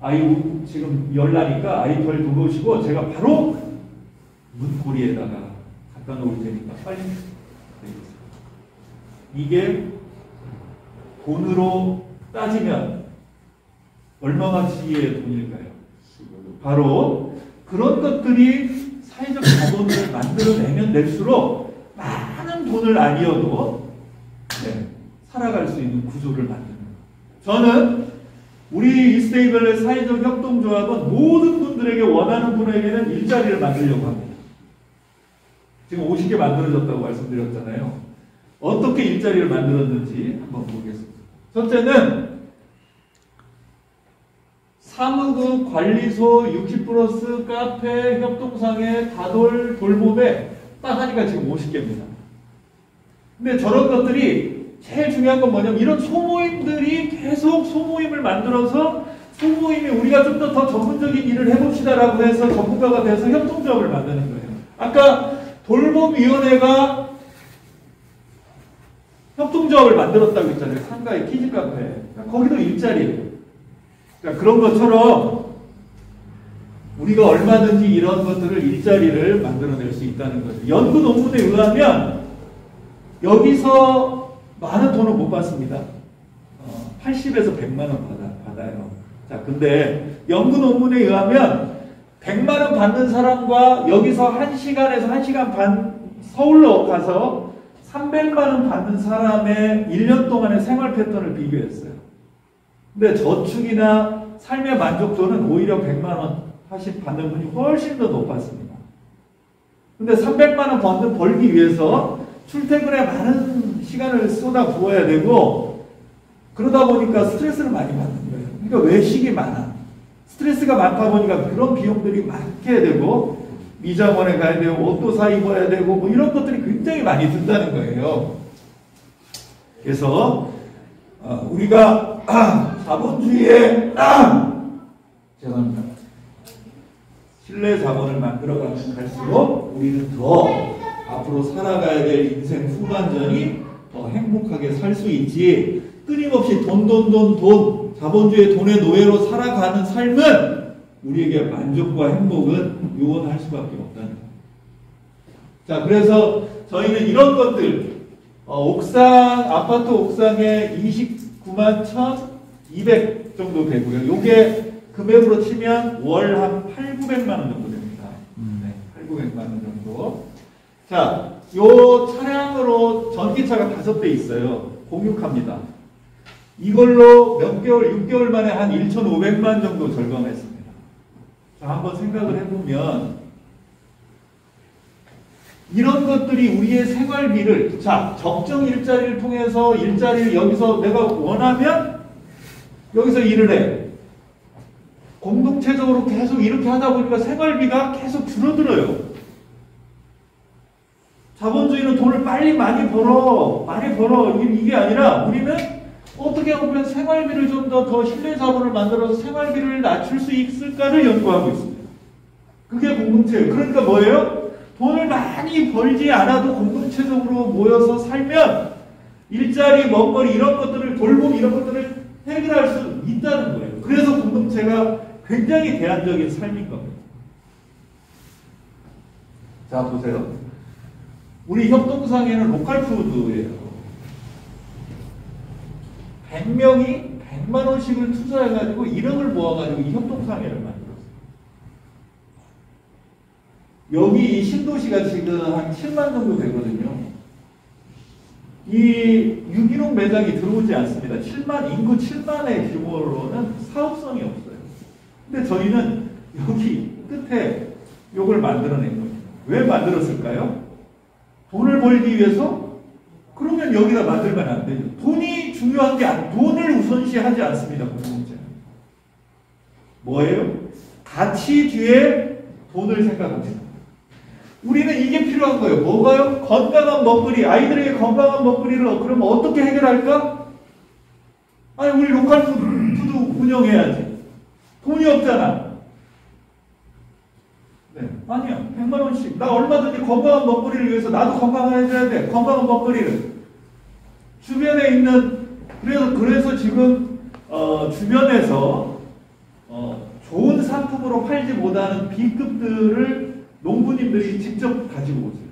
아이 지금 열 나니까 아이 덜 돌보시고 제가 바로 문고리에다가 갖다 놓을 테니까 빨리 해주세요. 이게 돈으로 따지면 얼마가치의 돈일까요? 바로 그런 것들이 사회적 자본을 만들어내면 낼수록 많은 돈을 아니어도 살아갈 수 있는 구조를 만드는 거예요. 저는 우리 이스테이블의 사회적 협동조합은 모든 분들에게 원하는 분에게는 일자리를 만들려고 합니다. 지금 50개 만들어졌다고 말씀드렸잖아요. 어떻게 일자리를 만들었는지 한번 보겠습니다. 첫째는 사무국, 관리소, 60+ 카페, 협동상해, 다돌, 돌봄에 딱 하니까 지금 50개입니다. 근데 저런 것들이 제일 중요한 건 뭐냐면 이런 소모임들이 계속 소모임을 만들어서 소모임이 우리가 좀 더 전문적인 일을 해봅시다라고 해서 전문가가 돼서 협동조합을 만드는 거예요. 아까 돌봄위원회가 협동조합을 만들었다고 했잖아요. 상가의 키즈카페. 거기도 일자리예요. 그러니까 그런 것처럼 우리가 얼마든지 이런 것들을 일자리를 만들어낼 수 있다는 거죠. 연구 논문에 의하면 여기서 많은 돈을 못 받습니다. 80에서 100만 원 받아요. 자, 근데 연구 논문에 의하면 100만 원 받는 사람과 여기서 1시간에서 1시간 반 서울로 가서 300만 원 받는 사람의 1년 동안의 생활 패턴을 비교했어요. 근데 저축이나 삶의 만족도는 오히려 100만 원 받는 분이 훨씬 더 높았습니다. 근데 300만 원 벌기 위해서 출퇴근에 많은 시간을 쏟아 부어야 되고 그러다 보니까 스트레스를 많이 받는 거예요. 그러니까 외식이 많아. 스트레스가 많다 보니까 그런 비용들이 많게 되고 미장원에 가야 되고 옷도 사 입어야 되고 뭐 이런 것들이 굉장히 많이 든다는 거예요. 그래서 우리가 자본주의에 죄송합니다. 신뢰 자본을 만들어가면 갈수록 우리는 더 앞으로 살아가야 될 인생 후반전이 더 행복하게 살 수 있지, 끊임없이 돈 자본주의 돈의 노예로 살아가는 삶은 우리에게 만족과 행복은 요원할 수밖에 없다는 거예요. 자, 그래서 저희는 이런 것들 아파트 옥상에 29만 1,200 정도 되고요. 요게 금액으로 치면 월 한 8,900만 원 정도 됩니다. 8,900만 원 정도. 자, 요 차량으로 전기차가 5대 있어요. 공유합니다. 이걸로 몇 개월, 6개월 만에 한 1,500만 정도 절감했습니다. 자, 한번 생각을 해보면 이런 것들이 우리의 생활비를, 자, 적정 일자리를 통해서 일자리를 여기서 내가 원하면 여기서 일을 해. 공동체적으로 계속 이렇게 하다 보니까 생활비가 계속 줄어들어요. 자본주의는 돈을 빨리 많이 벌어 이게 아니라 우리는 어떻게 보면 생활비를 좀 더 신뢰 자본을 만들어서 생활비를 낮출 수 있을까를 연구하고 있습니다. 그게 공동체예요. 그러니까 뭐예요? 돈을 많이 벌지 않아도 공동체적으로 모여서 살면 일자리, 먹거리 이런 것들을 돌봄 이런 것들을 해결할 수 있다는 거예요. 그래서 공동체가 굉장히 대안적인 삶인 겁니다. 자, 보세요. 우리 협동상회는 로컬푸드예요. 100명이 100만 원씩을 투자해가지고 1억을 모아가지고 이 협동상회를 만들었어요. 여기 이 신도시가 지금 한 7만 정도 되거든요. 이 유기농 매장이 들어오지 않습니다. 인구 7만의 규모로는 사업성이 없어요. 근데 저희는 여기 끝에 요걸 만들어낸 겁니다. 왜 만들었을까요? 돈을 벌기 위해서? 그러면 여기다 만들면 안 되죠. 돈이 중요한 게 돈을 우선시하지 않습니다. 공동체는. 뭐예요? 가치 뒤에 돈을 생각합니다. 우리는 이게 필요한 거예요. 뭐가요? 건강한 먹거리, 아이들에게 건강한 먹거리를 그럼 어떻게 해결할까? 아니, 우리 로컬 푸드 운영해야지. 돈이 없잖아. 네, 아니야. 100만 원씩. 나 얼마든지 건강한 먹거리를 위해서 나도 건강해져야 돼. 건강한 먹거리를. 주변에 있는, 그래서 지금, 주변에서, 좋은 상품으로 팔지 못하는 B급들을 농부님들이 직접 가지고 오세요.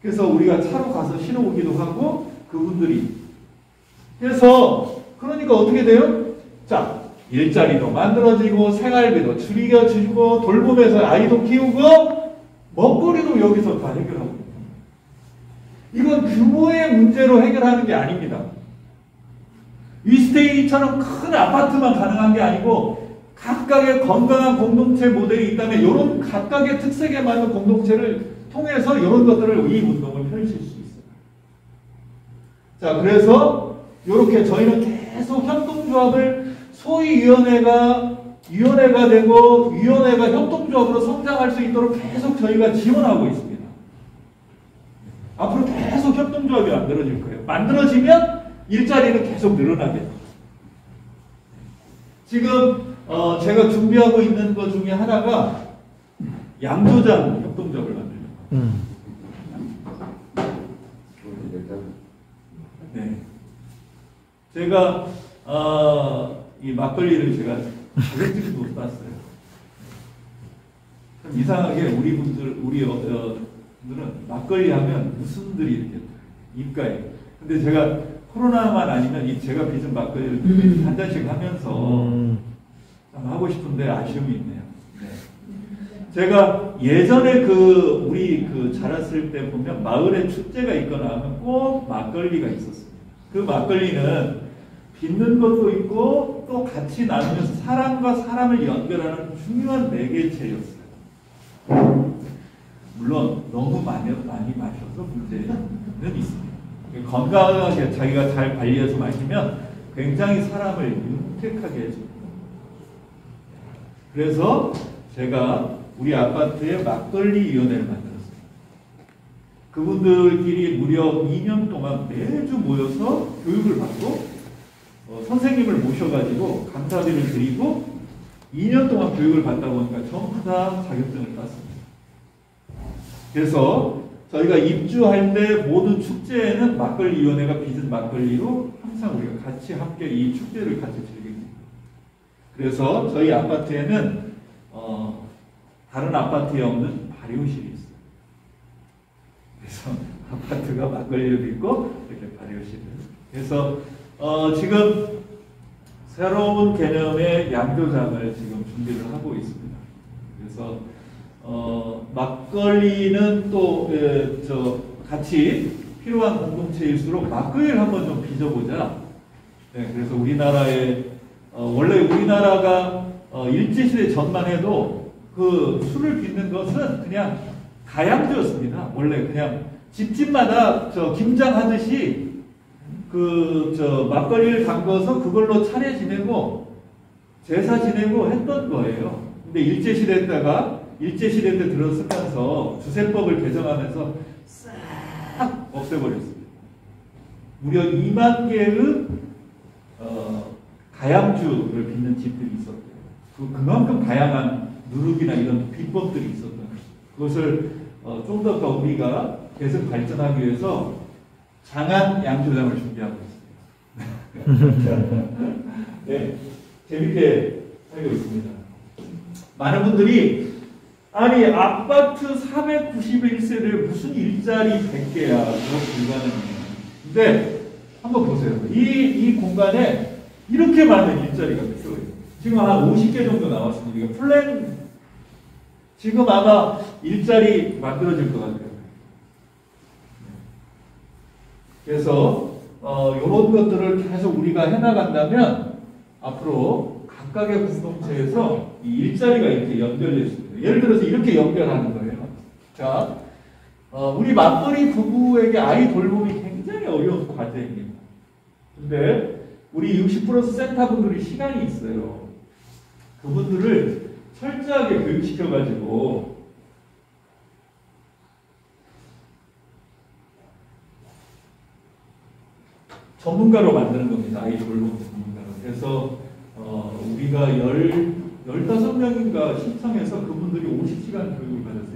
그래서 우리가 차로 가서 실어오기도 하고 그분들이 해서 그러니까 어떻게 돼요? 자, 일자리도 만들어지고 생활비도 줄여주고 돌봄에서 아이도 키우고 먹거리도 여기서 다 해결하고 이건 규모의 문제로 해결하는 게 아닙니다. 위스테이처럼 큰 아파트만 가능한 게 아니고 각각의 건강한 공동체 모델이 있다면 이런 각각의 특색에 맞는 공동체를 통해서 이런 것들을 이 운동을 펼칠 수 있어요. 자, 그래서 이렇게 저희는 계속 협동조합을 소위 위원회가 되고 위원회가 협동조합으로 성장할 수 있도록 계속 저희가 지원하고 있습니다. 앞으로 계속 협동조합이 만들어질 거예요. 만들어지면 일자리는 계속 늘어나게 돼요. 지금 제가 준비하고 있는 것 중에 하나가 양조장 협동조합을 만들려고. 네. 제가 이 막걸리를 제가 자격증도 못 땄어요. 참 이상하게 우리 분들은 막걸리 하면 웃음들이 이렇게 입가에. 근데 제가 코로나만 아니면 제가 빚은 막걸리를 한 잔씩 하면서 참 하고 싶은데 아쉬움이 있네요. 네. 제가 예전에 우리 자랐을 때 보면 마을에 축제가 있거나 하면 꼭 막걸리가 있었습니다. 그 막걸리는 빚는 것도 있고 또 같이 나누면서 사람과 사람을 연결하는 중요한 매개체였어요. 물론 너무 많이 마셔서 문제는 있습니다. 건강하게 자기가 잘 관리해서 마시면 굉장히 사람을 윤택하게 해줍니다. 그래서 제가 우리 아파트에 막걸리 위원회를 만들었어요. 그분들끼리 무려 2년 동안 매주 모여서 교육을 받고 선생님을 모셔가지고 강사비를 드리고 2년 동안 교육을 받다 보니까 전부 다 자격증을 땄습니다. 그래서 저희가 입주할 때 모든 축제에는 막걸리위원회가 빚은 막걸리로 항상 우리가 같이 함께 이 축제를 같이 즐깁니다. 그래서 저희 아파트에는 다른 아파트에 없는 발효실이 있어요. 그래서 아파트가 막걸리도 있고 이렇게 발효실을. 그래서 지금 새로운 개념의 양조장을 지금 준비를 하고 있습니다. 그래서 막걸리는 또 같이 필요한 공동체일수록 막걸리를 한번 좀 빚어보자. 네, 그래서 우리나라에 원래 우리나라가 일제시대 전만 해도 그 술을 빚는 것은 그냥 가양주였습니다. 원래 그냥 집집마다 김장하듯이 막걸리를 담궈서 그걸로 차례 지내고 제사 지내고 했던 거예요. 근데 일제시대 때 들어서면서 주세법을 개정하면서 싹 없애버렸습니다. 무려 2만 개의 가양주를 빚는 집들이 있었대요. 그만큼 다양한 누룩이나 이런 비법들이 있었던 거죠. 그것을 좀 더 우리가 계속 발전하기 위해서 장안 양조장을 준비하고 있습니다. 네, 재밌게 살고 있습니다. 많은 분들이 아니 아파트 491세대에 무슨 일자리 100개야 그거 불가능해요. 근데 한번 보세요. 이 공간에 이렇게 많은 일자리가 필요해요. 지금 한 50개 정도 나왔습니다. 플랜 지금 아마 일자리 만들어질 것 같아요. 그래서 이런 것들을 계속 우리가 해나간다면 앞으로 각각의 공동체에서 이 일자리가 이렇게 연결될 수 있어요. 예를 들어서 이렇게 연결하는 거예요. 자, 우리 맞벌이 부부에게 아이 돌봄이 굉장히 어려운 과제입니다. 근데 우리 60+ 센터분들이 시간이 있어요. 그분들을 철저하게 교육시켜가지고 전문가로 만드는 겁니다. 아이 돌봄 전문가로. 그래서 우리가 15명인가 신청해서 그분들이 50시간 교육을 받았어요.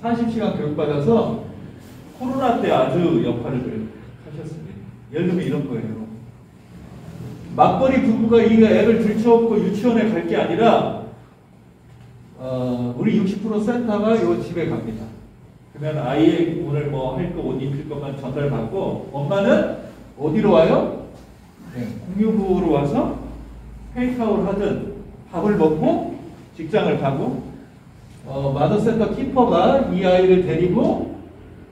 40시간 교육받아서 코로나 때 아주 역할을 하셨습니다. 예를 들면 이런 거예요. 맞벌이 부부가 이 애를 들쳐업고 유치원에 갈 게 아니라 우리 60% 센터가 요 집에 갑니다. 그러면 아이의 오늘 뭐 할 거 옷 입힐 것만 전달받고 엄마는 어디로 와요? 네, 공유부로 와서 테이크아웃 하든 밥을 먹고 직장을 가고 마더센터 키퍼가 이 아이를 데리고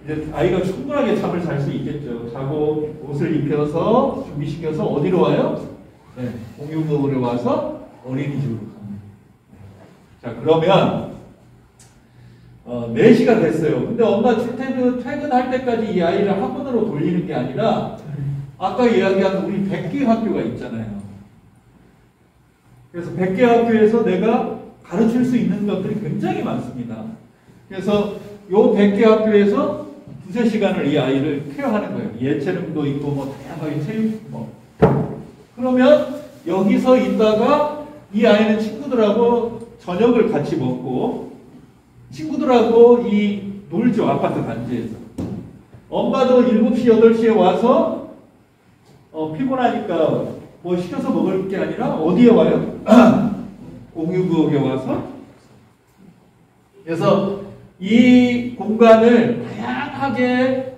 이제 아이가 충분하게 잠을 잘 수 있겠죠. 자고 옷을 입혀서 준비시켜서 어디로 와요? 네, 공유부로 와서 어린이집으로 갑니다. 자, 그러면 4시가 됐어요. 근데 엄마 퇴근할 때까지 이 아이를 학원으로 돌리는 게 아니라 아까 이야기한 우리 100개 학교가 있잖아요. 그래서 100개 학교에서 내가 가르칠 수 있는 것들이 굉장히 많습니다. 그래서 요 100개 학교에서 2-3시간을 이 아이를 케어하는 거예요. 예체능도 있고 뭐 다양하게 체육 그러면 여기서 있다가 이 아이는 친구들하고 저녁을 같이 먹고 친구들하고 놀죠. 아파트 단지에서. 엄마도 7시, 8시에 와서 피곤하니까 뭐 시켜서 먹을 게 아니라 어디에 와요? 공유구역에 와서. 그래서 이 공간을 다양하게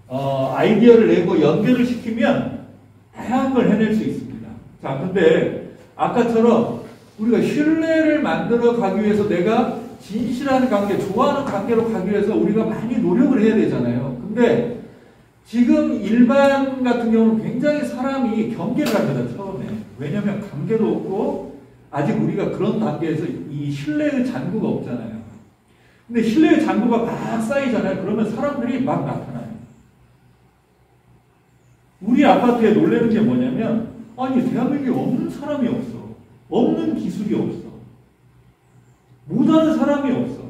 아이디어를 내고 연결을 시키면 다양한 걸 해낼 수 있습니다. 자, 근데 아까처럼 우리가 신뢰를 만들어 가기 위해서 내가 진실한 관계, 좋아하는 관계로 가기 위해서 우리가 많이 노력을 해야 되잖아요. 근데 지금 일반 같은 경우는 굉장히 사람이 경계를 합니다, 처음에. 왜냐하면 관계도 없고 아직 우리가 그런 단계에서 이 신뢰의 잔고가 없잖아요. 근데 신뢰의 잔고가 막 쌓이잖아요. 그러면 사람들이 막 나타나요. 우리 아파트에 놀라는 게 뭐냐면 아니 대한민국에 없는 사람이 없어. 없는 기술이 없어. 못하는 사람이 없어.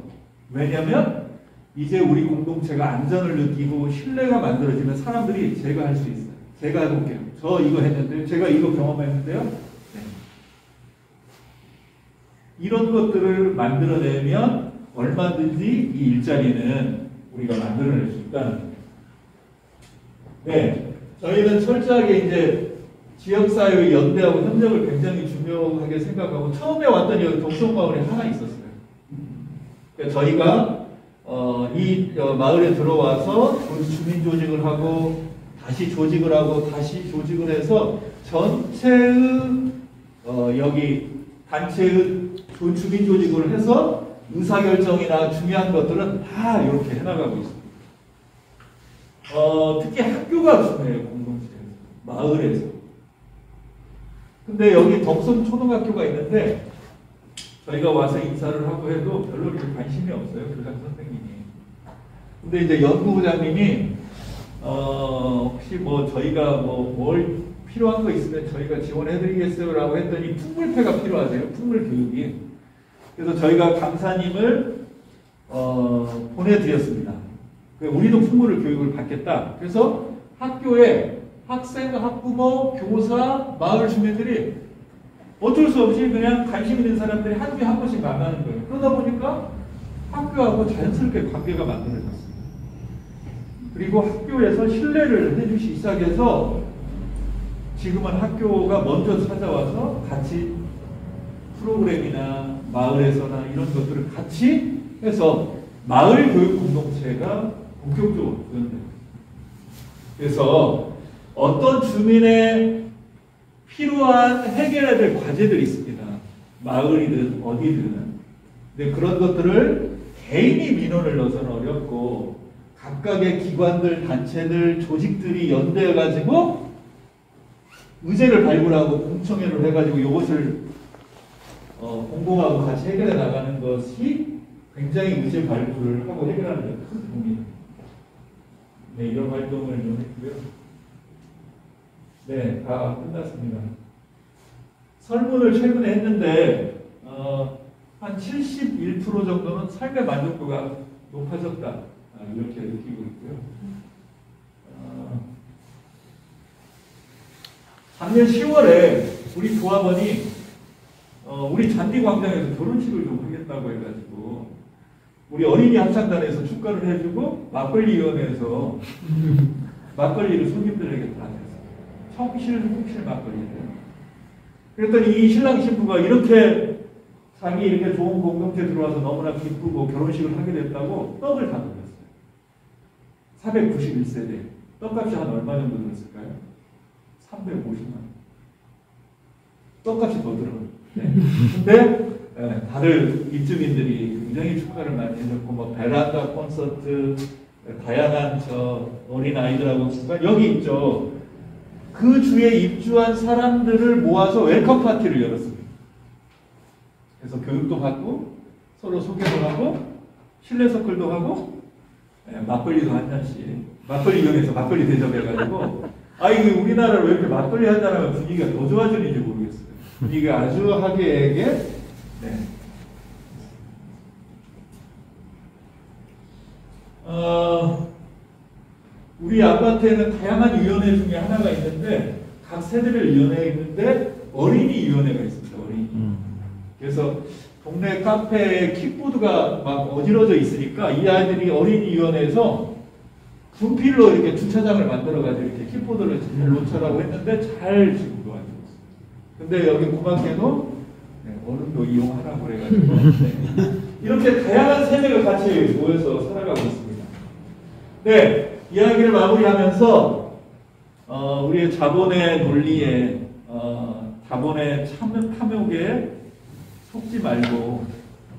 왜냐하면 이제 우리 공동체가 안전을 느끼고 신뢰가 만들어지면 사람들이 제가 할 수 있어요. 제가 해볼게요. 저 이거 했는데 제가 이거 경험했는데요. 네. 이런 것들을 만들어내면 얼마든지 이 일자리는 우리가 만들어낼 수 있다는 거예요. 네, 저희는 철저하게 이제 지역사회의 연대하고 협력을 굉장히 중요하게 생각하고 처음에 왔던 여기 동성마을에 하나 있었어요. 그러니까 저희가 이 마을에 들어와서 주민조직을 하고 다시 조직을 하고 다시 조직을 해서 전체의 여기 단체의 주민조직을 해서 의사결정이나 중요한 것들은 다 이렇게 해나가고 있습니다. 특히 학교가 중요해요. 공동체에서. 마을에서. 근데 여기 덕성초등학교가 있는데 저희가 와서 인사를 하고 해도 별로 그렇게 관심이 없어요. 교장 선생님이. 근데 이제 연구부장님이 혹시 뭐 저희가 뭘 필요한 거 있으면 저희가 지원해드리겠어요 라고 했더니 풍물패가 필요하대요. 풍물 교육이. 그래서 저희가 강사님을 보내드렸습니다. 우리도 풍물을 교육을 받겠다. 그래서 학교에 학생, 학부모, 교사, 마을 주민들이 어쩔 수 없이 그냥 관심 있는 사람들이 한 주에 한 번씩 만나는 거예요. 그러다 보니까 학교하고 자연스럽게 관계가 만들어졌어요. 그리고 학교에서 신뢰를 해주시기 시작해서 지금은 학교가 먼저 찾아와서 같이 프로그램이나 마을에서나 이런 것들을 같이 해서 마을 교육 공동체가 본격적으로 구현돼요. 그래서 어떤 주민의 필요한 해결해야 될 과제들이 있습니다. 마을이든 어디든. 근데 그런 것들을 개인이 민원을 넣어서는 어렵고 각각의 기관들, 단체들, 조직들이 연대해가지고 의제를 발굴하고 공청회를 해가지고 이것을 공공하고 같이 해결해 나가는 것이 굉장히 의제 발굴을 하고 해결하는 데 큰 도움이 됩니다. 네, 이런 활동을 좀 했고요. 네, 다 끝났습니다. 설문을 최근에 했는데 한 71% 정도는 삶의 만족도가 높아졌다. 이렇게 느끼고 있고요. 작년 10월에 우리 조합원이 우리 잔디광장에서 결혼식을 좀 하겠다고 해가지고 우리 어린이 합창단에서 축가를 해주고 막걸리위원회에서 막걸리를 손님들에게 다 줬어요. 청실, 홍실 막걸리를. 그랬더니 이 신랑 신부가 이렇게 자기 이렇게 좋은 공동체 들어와서 너무나 기쁘고 결혼식을 하게 됐다고 떡을 다 드렸어요. 491세대. 떡값이 한 얼마 정도 들었을까요? 350만 원. 떡값이 더 들어요. 네. 근데 다들 입주민들이 굉장히 축하를 많이 해줬고 뭐 베란다 콘서트, 다양한 어린 아이들하고 여기 있죠. 그 주에 입주한 사람들을 모아서 웰컴 파티를 열었습니다. 그래서 교육도 받고 서로 소개도 하고 실내 서클도 하고 막걸리도 한 잔씩 막걸리위원회에서 막걸리 대접해가지고 이게 우리나라를 왜 이렇게 막걸리 한잔하면 분위기가 더 좋아지는지 모르겠어요. 분위기가 아주 화기애애하게 네. 우리 아파트에는 다양한 위원회 중에 하나가 있는데 각 세대별 위원회가 있는데 어린이 위원회가 있습니다. 어린이. 그래서 동네 카페에 킥보드가 막 어지러져 있으니까 이 아이들이 어린이 위원회에서 분필로 이렇게 주차장을 만들어가지고 이렇게 킥보드를 잘 놓쳐라고 했는데 잘 지금 도와주고 있어요. 근데 여기 고맙게도 어른도 이용하라고 그래가지고 네. 이렇게 다양한 세대가 같이 모여서 살아가고 있습니다. 네, 이야기를 마무리하면서 우리의 자본의 논리에 자본의 탐욕에 속지 말고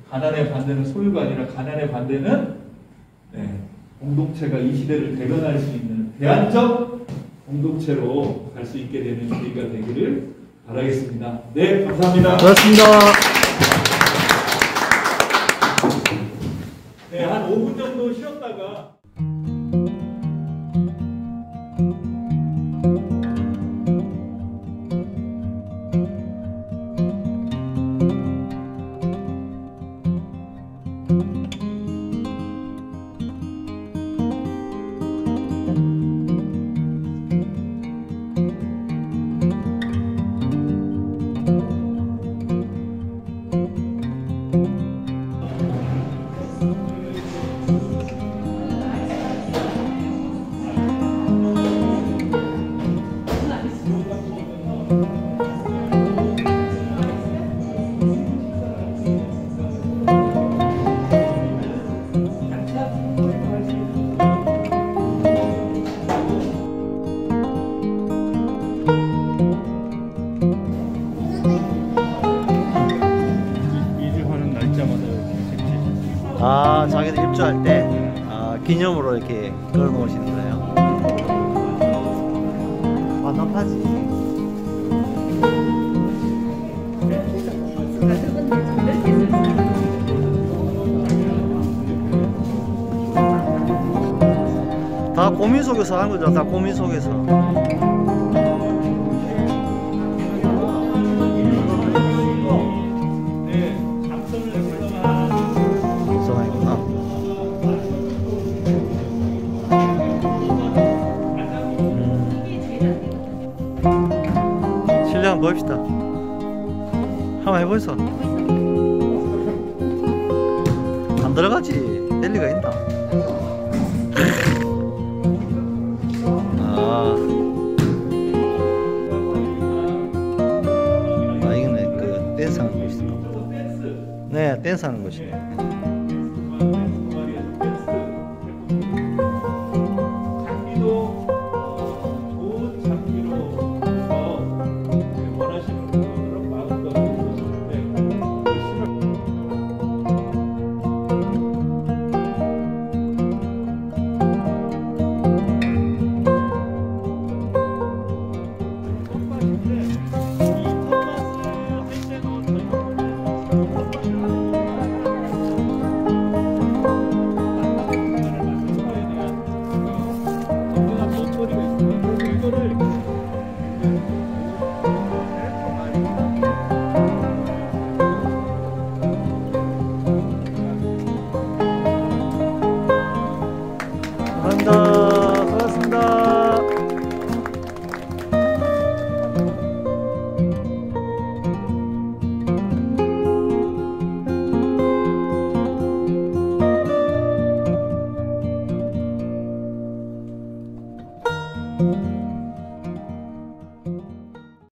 가난의 반대는 소유가 아니라 가난의 반대는 공동체가 이 시대를 대변할 수 있는 대안적 공동체로 갈 수 있게 되는 시대가 되기를 바라겠습니다. 네, 감사합니다. 고맙습니다. 네, 한 5분 정도 쉬었다가 자기들 입주할 때 기념으로 이렇게 걸어 놓으시는 거예요. 답답하지. 다 고민 속에서 한 거죠. 다 고민 속에서. 합시다. 한번 해보이소. 안 들어가지. 될 리가 있나? 이거네. 그 댄스 하는 곳이다. 네, 댄스 하는 곳이네. 감사합니다.